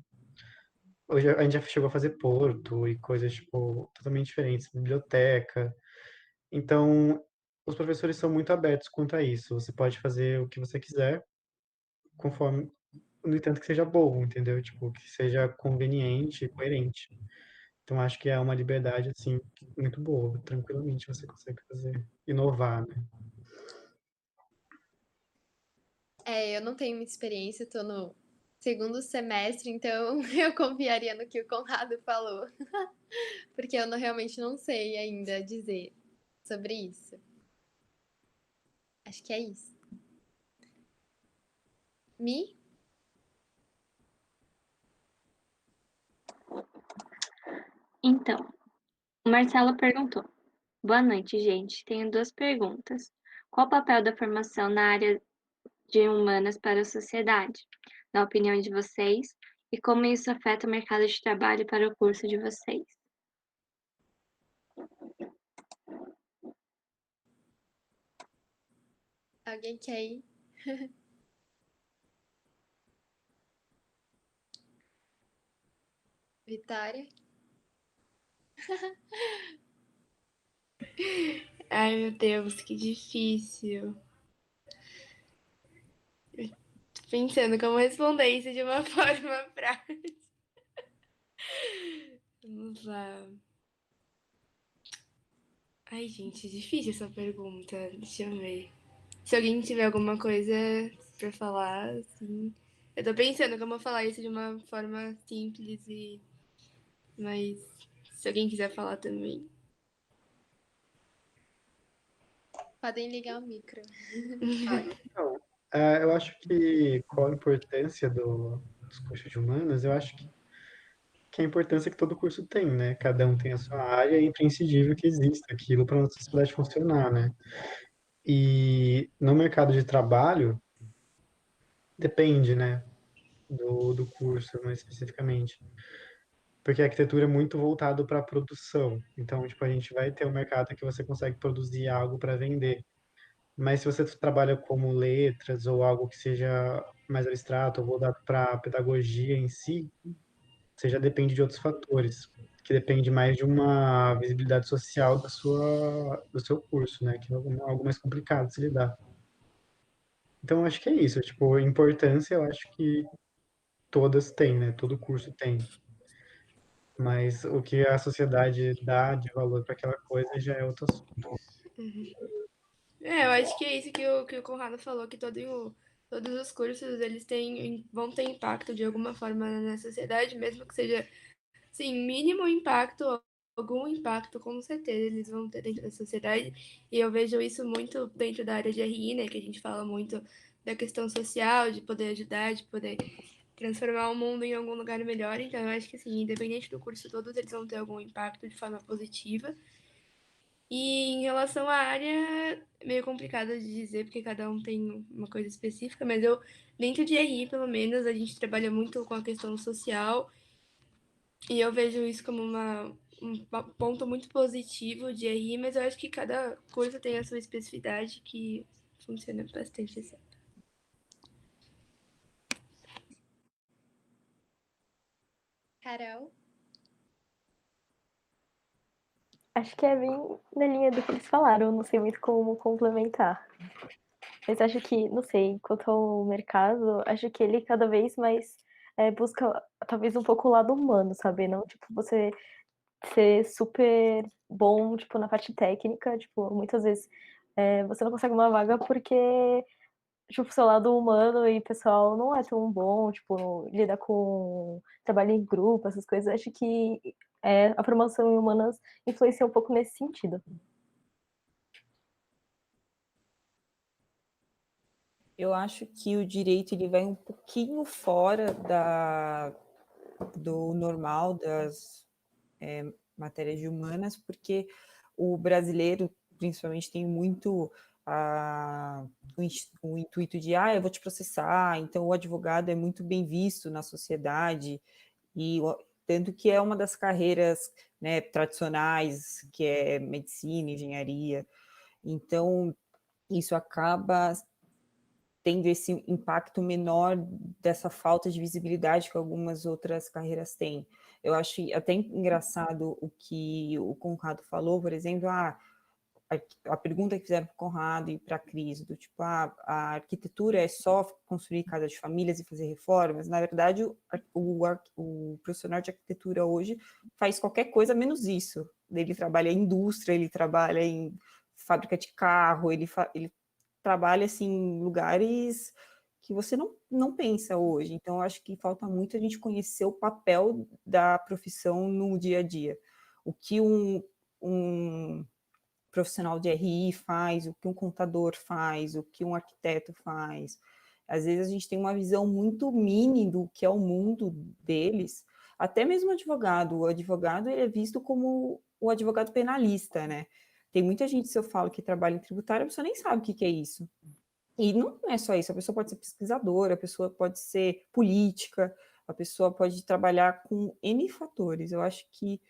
hoje a gente já chegou a fazer porto e coisas, tipo, totalmente diferentes, biblioteca. Então, os professores são muito abertos quanto a isso. Você pode fazer o que você quiser, conforme, no entanto, que seja bom, entendeu? Tipo, que seja conveniente e coerente. Então, acho que é uma liberdade, assim, muito boa. Tranquilamente você consegue fazer, inovar, né? Eu não tenho muita experiência, tô no segundo semestre, então eu confiaria no que o Conrado falou. Porque eu realmente não sei ainda dizer sobre isso. Acho que é isso. Mi? Então, o Marcelo perguntou. Boa noite, gente. Tenho 2 perguntas. Qual o papel da formação na área de humanas para a sociedade, na opinião de vocês, e como isso afeta o mercado de trabalho para o curso de vocês? Alguém quer ir? Vitória? Ai, meu Deus, que difícil. Tô pensando como responder isso de uma forma prática. Vamos lá. Ai, gente, difícil essa pergunta. Deixa eu ver. Se alguém tiver alguma coisa pra falar, assim. Eu tô pensando como eu falar isso de uma forma simples e. Mas se alguém quiser falar também. Podem ligar o micro. Então, eu acho que qual a importância dos cursos de humanas, eu acho que a importância que todo curso tem, né? Cada um tem a sua área e é imprescindível que exista aquilo para a nossa sociedade funcionar, né? E no mercado de trabalho, depende, né? Do curso, mais especificamente. porque a arquitetura é muito voltado para a produção. Então, tipo, a gente vai ter um mercado que você consegue produzir algo para vender. Mas se você trabalha como letras ou algo que seja mais abstrato ou voltado para a pedagogia em si, você já depende de outros fatores, que depende mais de uma visibilidade social do seu curso, né? Que é algo mais complicado de se lidar. Então, eu acho que é isso. Tipo, importância, eu acho que todas têm, né? Todo curso tem. Mas o que a sociedade dá de valor para aquela coisa já é outro assunto. Eu acho que é isso que o Conrado falou, que todos os cursos eles vão ter impacto de alguma forma na sociedade, mesmo que seja, sim, mínimo impacto, algum impacto, com certeza eles vão ter dentro da sociedade. E eu vejo isso muito dentro da área de RI, né, que a gente fala muito da questão social, de poder ajudar, de poder transformar o mundo em algum lugar melhor. Então, eu acho que, assim, independente do curso, todos eles vão ter algum impacto de forma positiva. E em relação à área, é meio complicado de dizer, porque cada um tem uma coisa específica, mas dentro de RI, pelo menos, a gente trabalha muito com a questão social, e eu vejo isso como um ponto muito positivo de RI, mas eu acho que cada coisa tem a sua especificidade que funciona bastante assim. Carol? Acho que é bem na linha do que eles falaram, não sei muito como complementar. Mas acho que, não sei, quanto ao mercado, acho que ele cada vez mais busca talvez um pouco o lado humano, sabe? Não, tipo, você ser super bom, tipo, na parte técnica, tipo, muitas vezes você não consegue uma vaga porque, tipo, seu lado humano e pessoal não é tão bom, tipo, lidar com trabalho em grupo, essas coisas. Acho que a formação em humanas influencia um pouco nesse sentido. Eu acho que o direito ele vai um pouquinho fora do normal das matérias de humanas, porque o brasileiro, principalmente, tem muito o intuito de, eu vou te processar, então o advogado é muito bem visto na sociedade, e tanto que é uma das carreiras, né, tradicionais, que é medicina, engenharia, então isso acaba tendo esse impacto menor dessa falta de visibilidade que algumas outras carreiras têm. Eu acho até engraçado o que o Conrado falou, por exemplo, a pergunta que fizeram para o Conrado e para a Cris, do tipo, a arquitetura é só construir casa de famílias e fazer reformas? Na verdade, o profissional de arquitetura hoje faz qualquer coisa menos isso. Ele trabalha em indústria, ele trabalha em fábrica de carro, ele trabalha assim, em lugares que você não pensa hoje. Então, eu acho que falta muito a gente conhecer o papel da profissão no dia a dia. O que um profissional de RI faz, o que um contador faz, o que um arquiteto faz. Às vezes a gente tem uma visão muito mini do que é o mundo deles, até mesmo o advogado ele é visto como o advogado penalista, né? Tem muita gente, se eu falo que trabalha em tributário, a pessoa nem sabe o que é isso. E não é só isso, a pessoa pode ser pesquisadora, a pessoa pode ser política, a pessoa pode trabalhar com N fatores. Eu acho que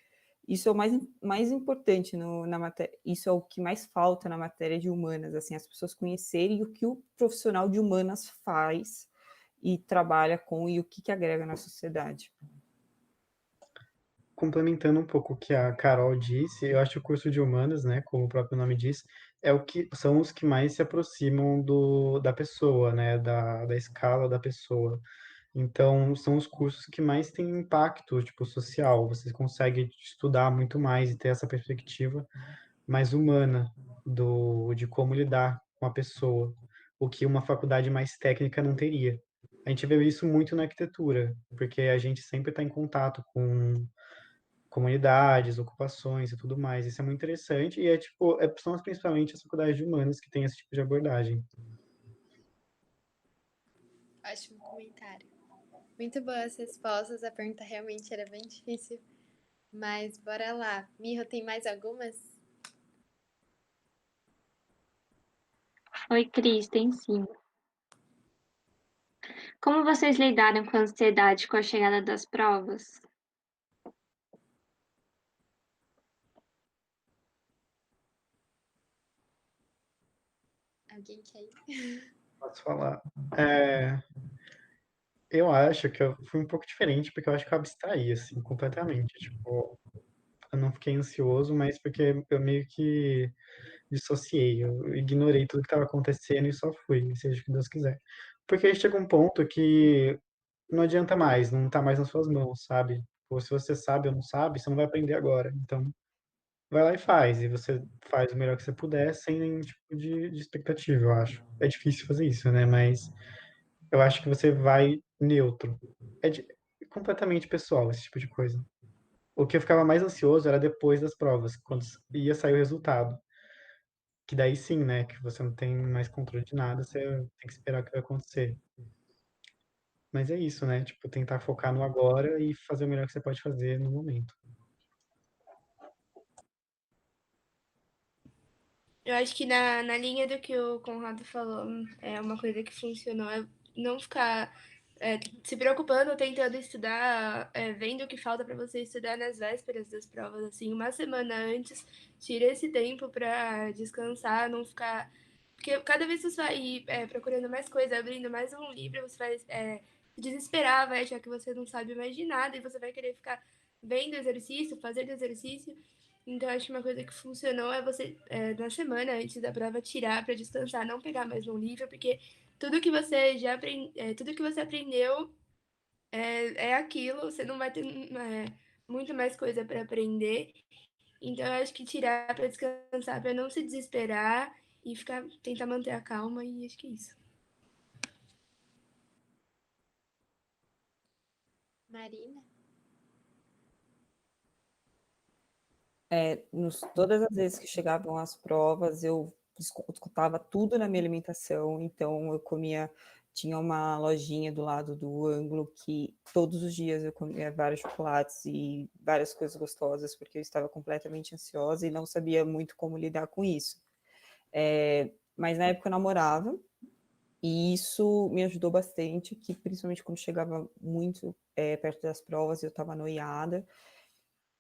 isso é o mais importante na matéria, isso é o que mais falta na matéria de humanas, assim, as pessoas conhecerem o que o profissional de humanas faz e trabalha com e o que agrega na sociedade. Complementando um pouco o que a Carol disse, eu acho que o curso de humanas, né, como o próprio nome diz, são os que mais se aproximam da pessoa, né, da escala da pessoa. Então, são os cursos que mais têm impacto, tipo, social. Você consegue estudar muito mais e ter essa perspectiva mais humana de como lidar com a pessoa, o que uma faculdade mais técnica não teria. A gente vê isso muito na arquitetura, porque a gente sempre está em contato com comunidades, ocupações e tudo mais. Isso é muito interessante e tipo, são principalmente as faculdades de humanas que têm esse tipo de abordagem. Ótimo comentário. Muito boas respostas. A pergunta realmente era bem difícil. Mas bora lá. Miho, tem mais algumas? Oi, Cris, tem sim. Como vocês lidaram com a ansiedade com a chegada das provas? Alguém quer ir? Posso falar. É, eu acho que eu fui um pouco diferente, porque eu acho que eu abstraí, assim, completamente. Tipo, eu não fiquei ansioso, mas porque eu meio que dissociei, eu ignorei tudo que estava acontecendo e só fui, seja o que Deus quiser. Porque aí chega um ponto que não adianta mais, não tá mais nas suas mãos, sabe? Ou se você sabe ou não sabe, você não vai aprender agora. Então, vai lá e faz. E você faz o melhor que você puder, sem nenhum tipo de expectativa, eu acho. É difícil fazer isso, né? Mas eu acho que você vai neutro. É completamente pessoal esse tipo de coisa. O que eu ficava mais ansioso era depois das provas, quando ia sair o resultado. Que daí sim, né? Que você não tem mais controle de nada, você tem que esperar o que vai acontecer. Mas é isso, né? Tipo, tentar focar no agora e fazer o melhor que você pode fazer no momento. Eu acho que na linha do que o Conrado falou, é uma coisa que funcionou é não ficar se preocupando, tentando estudar, vendo o que falta para você estudar nas vésperas das provas, assim, uma semana antes, tira esse tempo para descansar, não ficar. Porque cada vez que você vai ir procurando mais coisa, abrindo mais um livro, você vai se desesperar, vai achar que você não sabe mais de nada e você vai querer ficar vendo exercício, fazendo exercício. Então, acho que uma coisa que funcionou é você, na semana antes da prova, tirar para descansar, não pegar mais um livro, porque tudo que você já tudo que você aprendeu é aquilo, você não vai ter muito mais coisa para aprender. Então, eu acho que tirar para descansar, para não se desesperar e tentar manter a calma, e acho que é isso. Marina? Todas as vezes que chegavam as provas, eu escutava tudo na minha alimentação, então eu comia, tinha uma lojinha do lado do ângulo que todos os dias eu comia vários chocolates e várias coisas gostosas, porque eu estava completamente ansiosa e não sabia muito como lidar com isso. Mas na época eu namorava, e isso me ajudou bastante, que principalmente quando chegava muito perto das provas, eu estava noiada,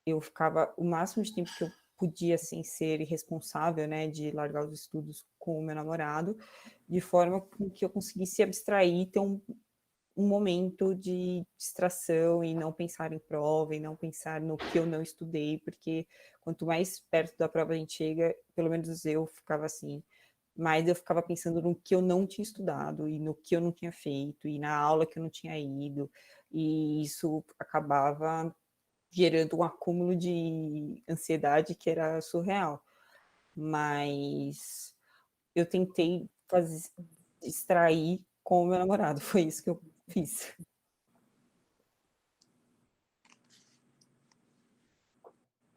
eu ficava o máximo de tempo que eu podia, assim, ser irresponsável, né, de largar os estudos com o meu namorado, de forma que eu conseguisse abstrair, ter um momento de distração e não pensar em prova, e não pensar no que eu não estudei, porque quanto mais perto da prova a gente chega, pelo menos eu ficava assim, mas eu ficava pensando no que eu não tinha estudado, e no que eu não tinha feito, e na aula que eu não tinha ido, e isso acabava gerando um acúmulo de ansiedade que era surreal. Mas eu tentei distrair com o meu namorado, foi isso que eu fiz.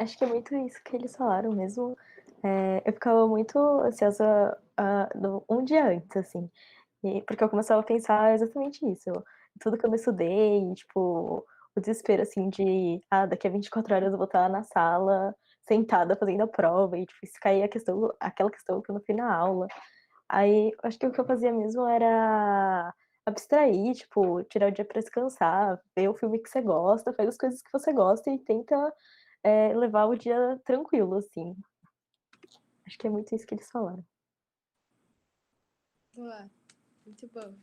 Acho que é muito isso que eles falaram mesmo. Eu ficava muito ansiosa um dia antes, assim. Porque eu começava a pensar exatamente isso. Tudo que eu não estudei, tipo, o desespero, assim, de daqui a 24 horas eu vou estar na sala, sentada, fazendo a prova, e, tipo, se cair aquela questão que eu não fui na aula. Aí, acho que o que eu fazia mesmo era abstrair, tipo, tirar o dia pra descansar, ver o filme que você gosta, faz as coisas que você gosta e tenta levar o dia tranquilo, assim. Acho que é muito isso que eles falaram. Boa, muito bom.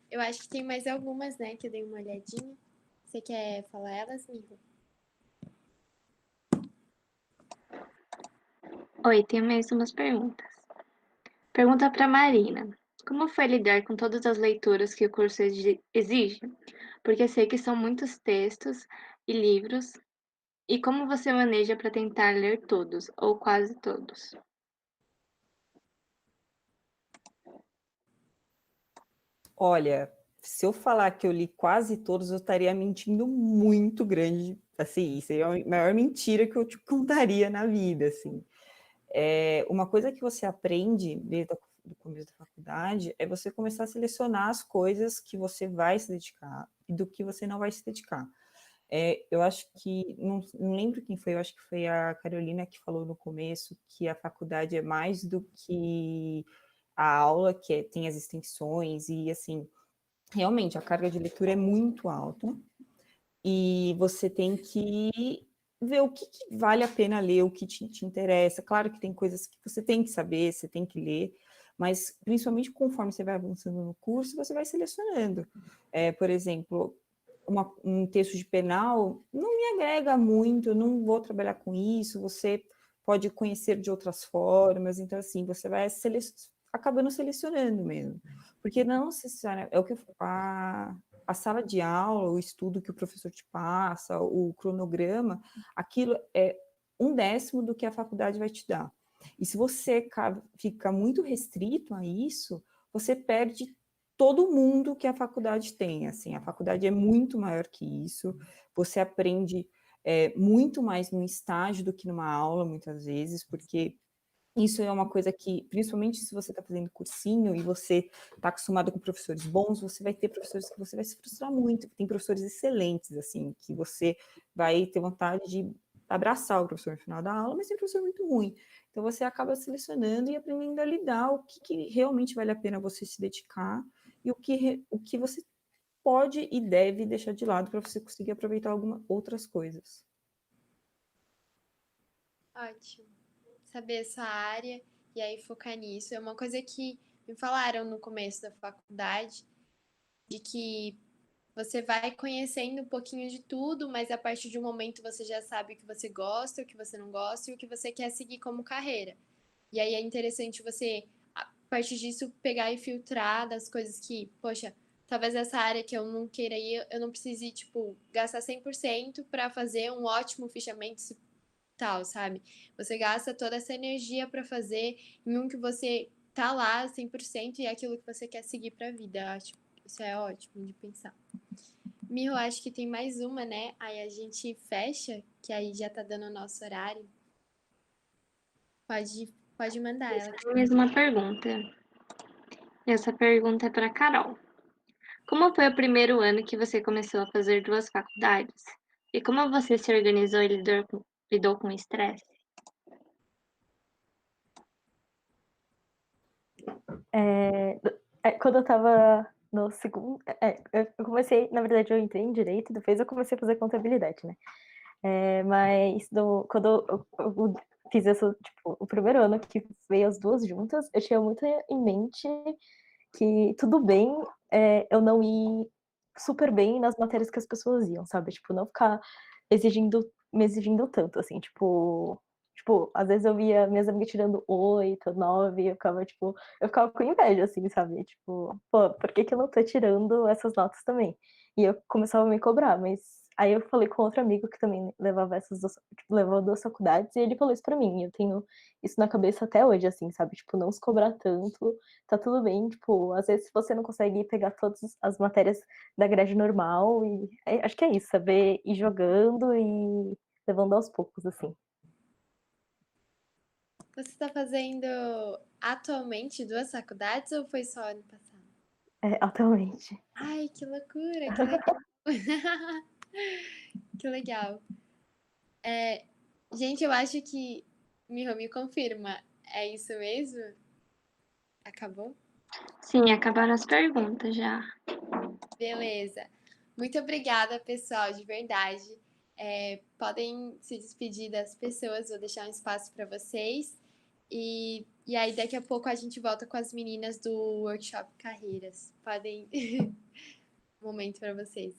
Eu acho que tem mais algumas, né, que eu dei uma olhadinha. Você quer falar elas, amigo? Oi, tenho mais umas perguntas. Pergunta para Marina. Como foi lidar com todas as leituras que o curso exige? Porque sei que são muitos textos e livros. E como você maneja para tentar ler todos, ou quase todos? Olha, se eu falar que eu li quase todos, eu estaria mentindo muito grande, assim, seria a maior mentira que eu te contaria na vida, assim. Uma coisa que você aprende desde o começo da faculdade é você começar a selecionar as coisas que você vai se dedicar e do que você não vai se dedicar. Eu acho que, não lembro quem foi, eu acho que foi a Carolina que falou no começo que a faculdade é mais do que a aula, que tem as extensões, e assim, realmente a carga de leitura é muito alta, e você tem que ver o que vale a pena ler, o que te interessa. Claro que tem coisas que você tem que saber, você tem que ler, mas principalmente conforme você vai avançando no curso, você vai selecionando. Por exemplo, um texto de penal não me agrega muito, não vou trabalhar com isso, você pode conhecer de outras formas, então assim, você vai acabando selecionando mesmo, porque não necessariamente, é o que a sala de aula, o estudo que o professor te passa, o cronograma, aquilo é 1/10 do que a faculdade vai te dar. E se você fica muito restrito a isso, você perde todo mundo que a faculdade tem, assim, a faculdade é muito maior que isso, você aprende muito mais num estágio do que numa aula, muitas vezes, porque isso é uma coisa que, principalmente se você está fazendo cursinho e você está acostumado com professores bons, você vai ter professores que você vai se frustrar muito, tem professores excelentes, assim, que você vai ter vontade de abraçar o professor no final da aula, mas tem professor muito ruim. Então, você acaba selecionando e aprendendo a lidar o que realmente vale a pena você se dedicar e o que você pode e deve deixar de lado para você conseguir aproveitar algumas outras coisas. Ótimo. Saber essa área e aí focar nisso. É uma coisa que me falaram no começo da faculdade, de que você vai conhecendo um pouquinho de tudo, mas a partir de um momento você já sabe o que você gosta, o que você não gosta e o que você quer seguir como carreira. E aí é interessante você, a partir disso, pegar e filtrar das coisas que, poxa, talvez essa área que eu não queira ir, eu não precise, tipo, gastar 100% para fazer um ótimo fichamento tal, sabe? Você gasta toda essa energia para fazer em um que você tá lá 100% e é aquilo que você quer seguir para a vida. Eu acho isso é ótimo de pensar. Miho, acho que tem mais uma, né? Aí a gente fecha, que aí já tá dando o nosso horário. Pode mandar ela. Tem mais uma pergunta. E essa pergunta é para Carol. Como foi o primeiro ano que você começou a fazer 2 faculdades? E como você se organizou e lidou com o estresse? Quando eu tava no segundo. Eu comecei, na verdade, eu entrei em direito, depois eu comecei a fazer contabilidade, né? Mas quando eu fiz essa, tipo, o primeiro ano que veio as duas juntas, eu tinha muito em mente que tudo bem eu não ir super bem nas matérias que as pessoas iam, sabe? Tipo, não ficar me exigindo tanto, assim, tipo, às vezes eu via minhas amigas tirando 8, 9, eu ficava com inveja, assim, sabe? Tipo, pô, por que que eu não tô tirando essas notas também? E eu começava a me cobrar, mas aí eu falei com outro amigo que também levava levou 2 faculdades, e ele falou isso pra mim, e eu tenho isso na cabeça até hoje, assim, sabe? Tipo, não se cobrar tanto, tá tudo bem, tipo, às vezes você não consegue pegar todas as matérias da grade normal, e acho que é isso, saber ir jogando e levando aos poucos, assim. Você tá fazendo atualmente 2 faculdades ou foi só ano passado? Atualmente. Ai, que loucura, que legal. Que legal. Gente, eu acho que Miho me confirma. É isso mesmo? Acabou? Sim, acabaram as perguntas já. Beleza. Muito obrigada, pessoal, de verdade. Podem se despedir das pessoas, vou deixar um espaço para vocês. E aí, daqui a pouco, a gente volta com as meninas do Workshop Carreiras. Podem. Um momento para vocês.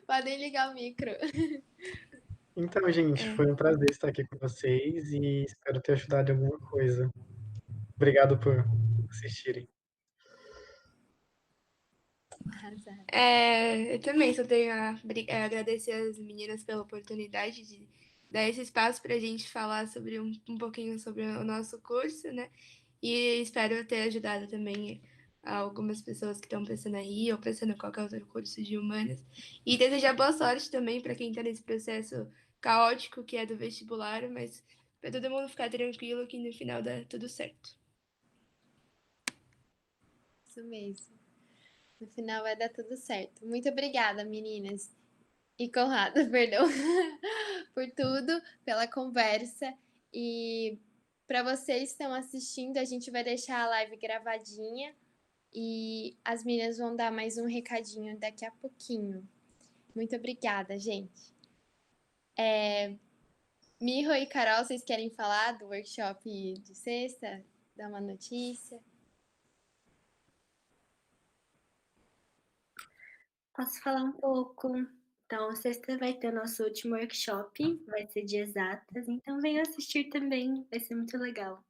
Podem ligar o micro. Então, gente, foi um prazer estar aqui com vocês e espero ter ajudado em alguma coisa. Obrigado por assistirem. Arrasado. Eu também só tenho a agradecer as meninas pela oportunidade de dar esse espaço para a gente falar sobre um pouquinho sobre o nosso curso, né? E espero ter ajudado também algumas pessoas que estão pensando aí ou pensando em qualquer outro curso de humanas. E desejar boa sorte também para quem está nesse processo caótico que é do vestibular, mas para todo mundo ficar tranquilo que no final dá tudo certo. Isso mesmo. No final vai dar tudo certo. Muito obrigada, meninas. E Conrado, perdão. Por tudo, pela conversa. E para vocês que estão assistindo, a gente vai deixar a live gravadinha. E as meninas vão dar mais um recadinho daqui a pouquinho. Muito obrigada, gente. Miho e Carol, vocês querem falar do workshop de sexta? Dar uma notícia? Posso falar um pouco? Então, sexta vai ter nosso último workshop, vai ser de exatas, então venha assistir também, vai ser muito legal.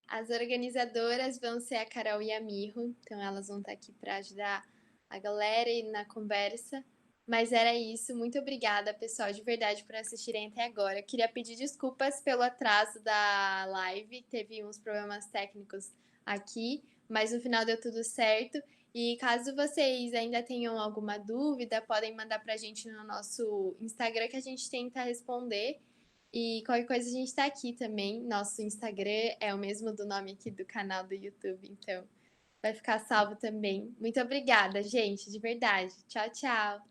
As organizadoras vão ser a Carol e a Miho, então elas vão estar aqui para ajudar a galera e na conversa. Mas era isso, muito obrigada, pessoal, de verdade, por assistirem até agora. Queria pedir desculpas pelo atraso da live, teve uns problemas técnicos aqui, mas no final deu tudo certo. E caso vocês ainda tenham alguma dúvida, podem mandar para a gente no nosso Instagram que a gente tenta responder. E qualquer coisa a gente está aqui também. Nosso Instagram é o mesmo do nome aqui do canal do YouTube, então vai ficar salvo também. Muito obrigada, gente, de verdade. Tchau, tchau.